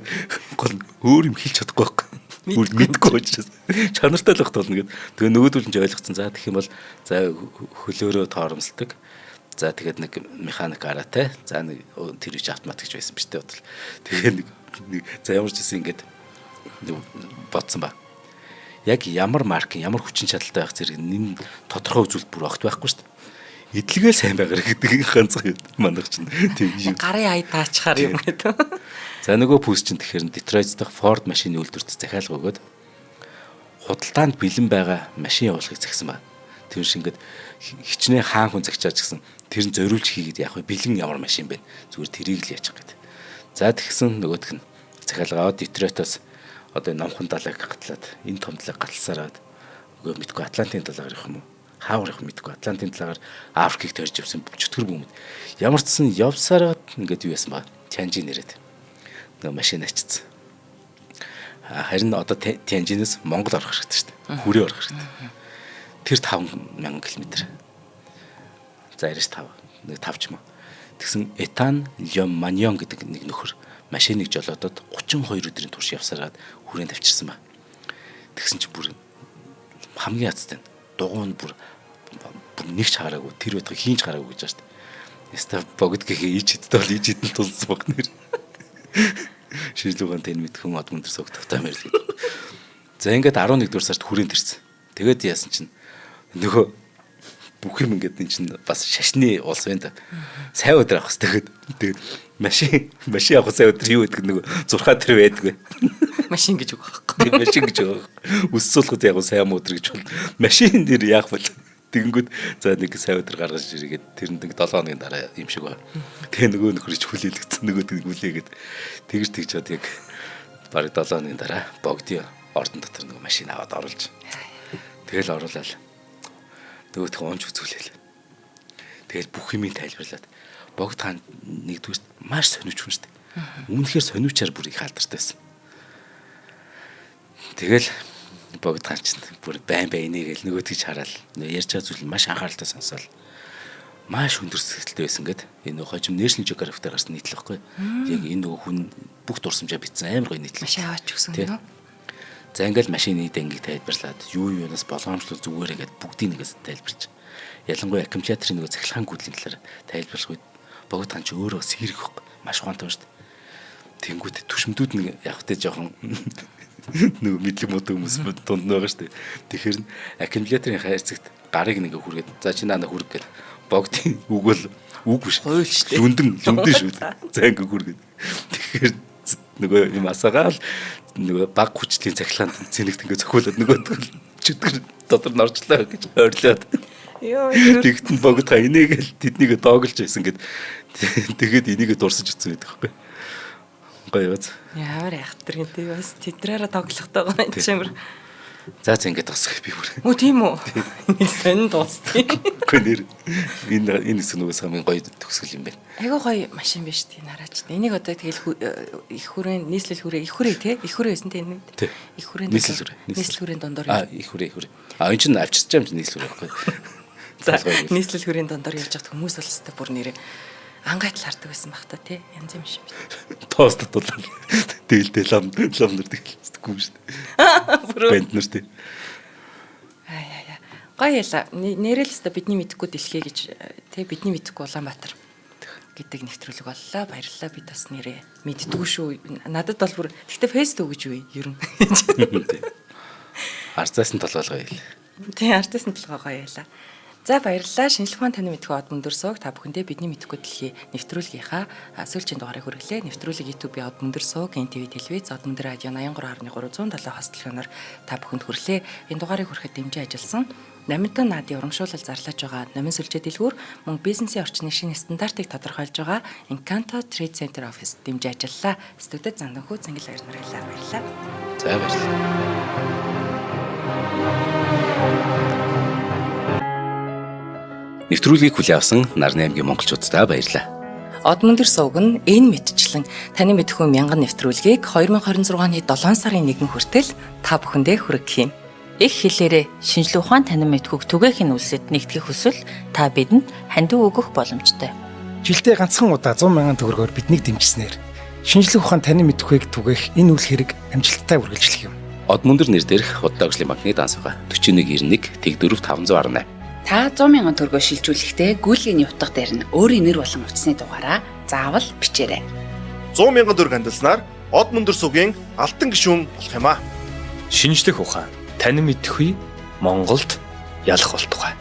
гол өөр юм хэлж чадахгүй байхгүй. Бүр мэдгүй учраас чанартай л багт болно гэд. Тэгээ нөгөөдөл нь ойлгоцсон. За тэгэх юм бол за хөлөөрөө тоормсолдог. За тэгээд нэг механик араатай. За нэг тэр үуч автомат гэж байсан биз дээ бодвол. Тэгээ нэг за ямар ч гэсэн ингээд бодсон ба. Яг ямар марк, ямар хүчин чадалтай байх зэрэг энэ тодорхой үзүүлэлт бүр огт байхгүй шүү дээ. Эдлэгээ сайн байгаар гэдэг ганцхан манайх чинь тийм юм. Гарын ая таачхаар юм гэдэг. За нөгөө пүүс чинь тэгэхээр Детройт дахь Ford машины үйлдвэрт захиалга өгөөд худалдаанд бэлэн байгаа машин явуулахыг захисан ба. Тэр шиг ингээд хичнээн хаан хүн загчаач гэсэн тэр нь зориулж хийгээд яг бэлэн ямар машин бэ? Зүгээр тэрийг л яачих гэдэг. За тэгсэн нөгөөх нь захиалга аваад Детройтоос одоо номхон далайг гатлаад энэ том далайг гатлсараад нөгөө мэдгүй Атлантын далайгаар явах юм уу? Хаавар явах мэдгүй Атлантын далайгаар Африкийг төрж явсан чөтгөр бөмбөд. Ямар ч сан явсараад ингээд юу яасан ба? Тянжин нэрэд. Нөгөө машин ачсан. Харин одоо Тянжинээс Монгол орох хэрэгтэй шүү дээ. Хүрээ орох хэрэгтэй. Тэр 5000 км. За 95 нэг 5 ч юм уу. Тэгсэн Этан Лёманьон гэдэг нэг нөхөр машиныг жолоодод 32 өдрийн турш явсараад хүрээнд авчирсан ба. Тэгсэн чи бүр хамгийн яцтай дугуйн бүр нэг ч хараагүй тэр байтга хийн ч хараагүй гэж байна шүү дээ. Яста богд гэхээ ич хэдтэй бол ич хэдэн тулсан баг нэр. Шийдлүүгэн тань мэдхэн од мөндөр согтохтой мэрл гэдэг. За ингээд 11 дугаар сард хүрээнд ирсэн. Тэгээд яасан чинь нөгөө бүх юм ингээд эн чинь бас шашны улс байна да. Сайн өдөр авах хэрэгтэй. Тэгээд машин авах сайн өдөр юу гэдэг нөгөө зурхаа тэр байдгүй. Машин гэж үг байхгүй. Машин гэж байгаа. Өссөөлөхөд яг сайн өдөр гэж бол машин дээр яах вэ? Тэгэнгүүт за нэг сайн өдөр гаргаж иргээд тэр нэг 7 хоногийн дараа юм шиг байна. Тэгээ нөгөө нөхөрч хүлээлгдсэн нөгөө тийг хүлээгээд тэгж чад яг бараг 7 хоногийн дараа богдын ордон дотор нөгөө машин аваад оруулж. Тэгэл оруулаад нөгөөх нь унж үзүүлээл. Тэгэл бүх юмыг тайлбарлаад богд хаан нэгдүгээр маш сониуч хүн шүү дээ. Үүнхээр сониучаар бүр их алдартай байсан. Тэгэл богд хаан чинь бүр байн байныг л нөгөөдгийг хараад ярьж байгаа зүйл маш анхааралтай сонсоол. Маш өндөр сэтгэлтэй байсан гэд энэ хожим National Geographic-аар гарсан нийтлэл байхгүй. Яг энэ нөгөө хүн бүх дурсамжаа битсэн амар гоё нийтлэл. Машин аваач гэсэн юм уу? За ингээл машины дэнгийг тайлбарлаад юу юунаас боломжтой зүгээрээ гэд бүгдийг нэгээс тайлбарч. Ялангуяа аккумуляторын нөгөө цахилгаан гүйдлийн талаар тайлбарлах үед богд хаан ч өөрөө сэрэг байхгүй. Маш ухаантай шүү дээ. Тэнгүүт түшмдүүд нэг яг тэ жоохон нөгөө мэдлэг мод хүмүүс дунд нь байгаа шүү дээ. Тэгэхээр аккумуляторын хайрцагт гарыг нэг хүргээд за чи наана хүрэг гээд богдын үгэл үг биш. Лүндэн шүү. За ингээ хүргээд. Тэгэхээр нөгөө юм асаагаал нөгөө баг хүчлийн цахилгаанд цэнэгт ингээ зохиолоод нөгөө чөтгөр дотор норчлаа гэж ойрлоод. Йоо. Тэгтэн богд ха энийгэл тэднийг доогөлж байсан гэд тэгээд энийг дурсаж утсан гэдэг байхгүй. Гоё яз. Ямар яхтар гэнтэй бас тэдрээрээ тоглохтой байгаа юм чимэр. За ингэ тусах би бүр. Өө тийм үү. Сэн дуусти. Гэнэр энэ хэсэг нөгөө хамгийн гоё төгсгөл юм байна. Айгуу гоё машин биш тийм хараач. Энийг одоо тэгэл их хүрээнд нийслэл хүрээ их хүрээ те их хүрээ байсан те энэ. Их хүрээнд нийслэл хүрээнд дондор. Их хүрээ. Энэ чинь авчирч байгаа юм нийслэл хүрээ байхгүй. За нийслэл хүрээнд дондор явж хат хүмүүс бол өстой бүр нэрээ ангайтл хардаг байсан бах та тий янз юм шиг бит. Тоос татуулаад дээлдээ лам нар тэгэлсдэггүй шүү дээ. Бэнд нар тий. Аа Гоё яла. Нэрэл өстө бидний мэдхгүй дэлхий гэж тий бидний мэдхгүй Улаанбаатар гэдэг нэвтрүүлэг боллоо. Баярлалаа. Бид бас нэрээ мэддгүй шүү. Надад бол бүр тэгтээ фэйсбүүк гэж юу ер нь. Арцаас нь толгойлгоо ил. Тий артист нь толгой гоё яла. За баярлалаа. Шинжлэх ухааны таны мэдхгүй од мөндөр сууг та бүхэндээ бидний мэдхгүй дэлхий нэвтрүүлгийнхаа сүүлчийн дугаарыг хүргэлээ. Нэвтрүүлэг YouTube-ийн од мөндөр сууг, NTV телевиз, од мөндөр радио 83.3 107 хостелхоноор та бүхэнд хүрлээ. Энэ дугаарыг хүрэхэд дэмжиж ажилласан Наминтон наадын урамшуулал зарлаж байгаа Номин сүлжээ дэлгүүр мөн бизнесийн орчны шинэ стандартыг тодорхойлж байгаа Encanto Trade Center Office дэмжиж ажиллалаа. Студид Занданхүү Цангил баярлалаа. Баярлалаа. За баярлалаа. Нэвтрүүлгийг хүлээн авсан Нарны аймгийн монголчуудтай баярлалаа. Од мөндөр сууг нь энэ мэдчлэн таны мэдхүү мянган нэвтрүүлгийг 2026 оны 7 сарын 1 хүртэл та бүхэндээ хүргэх юм. Их хэлээрээ шинжлэх ухаан танин мэдхүйг түгээх нь үлсэд нэгтгэх хүсвэл та бидэнд хандив өгөх боломжтой. Жилдээ ганцхан удаа 100,000 төгрөгөөр биднийг дэмжснээр шинжлэх ухаан танин мэдхүйг түгээх энэ үйл хэрэг амжилттай үргэлжлэх юм. Од мөндөр нэр дээрх Худалдаа өвчлийн банкны дансгаа 4191 Тэг 4518. Та 100,000 төгрөгөөр шилжүүлэхдээ гүйлгээний утга дээр нь өөрийн нэр болон утасны дугаараа заавал бичээрэй. 100,000 төгрөг хандалснаар Од мөндөр суугийн алтан гишүүн болох юм а. Шинжлэх ухаан танин мэдхгүй Монголд ялах болтугай.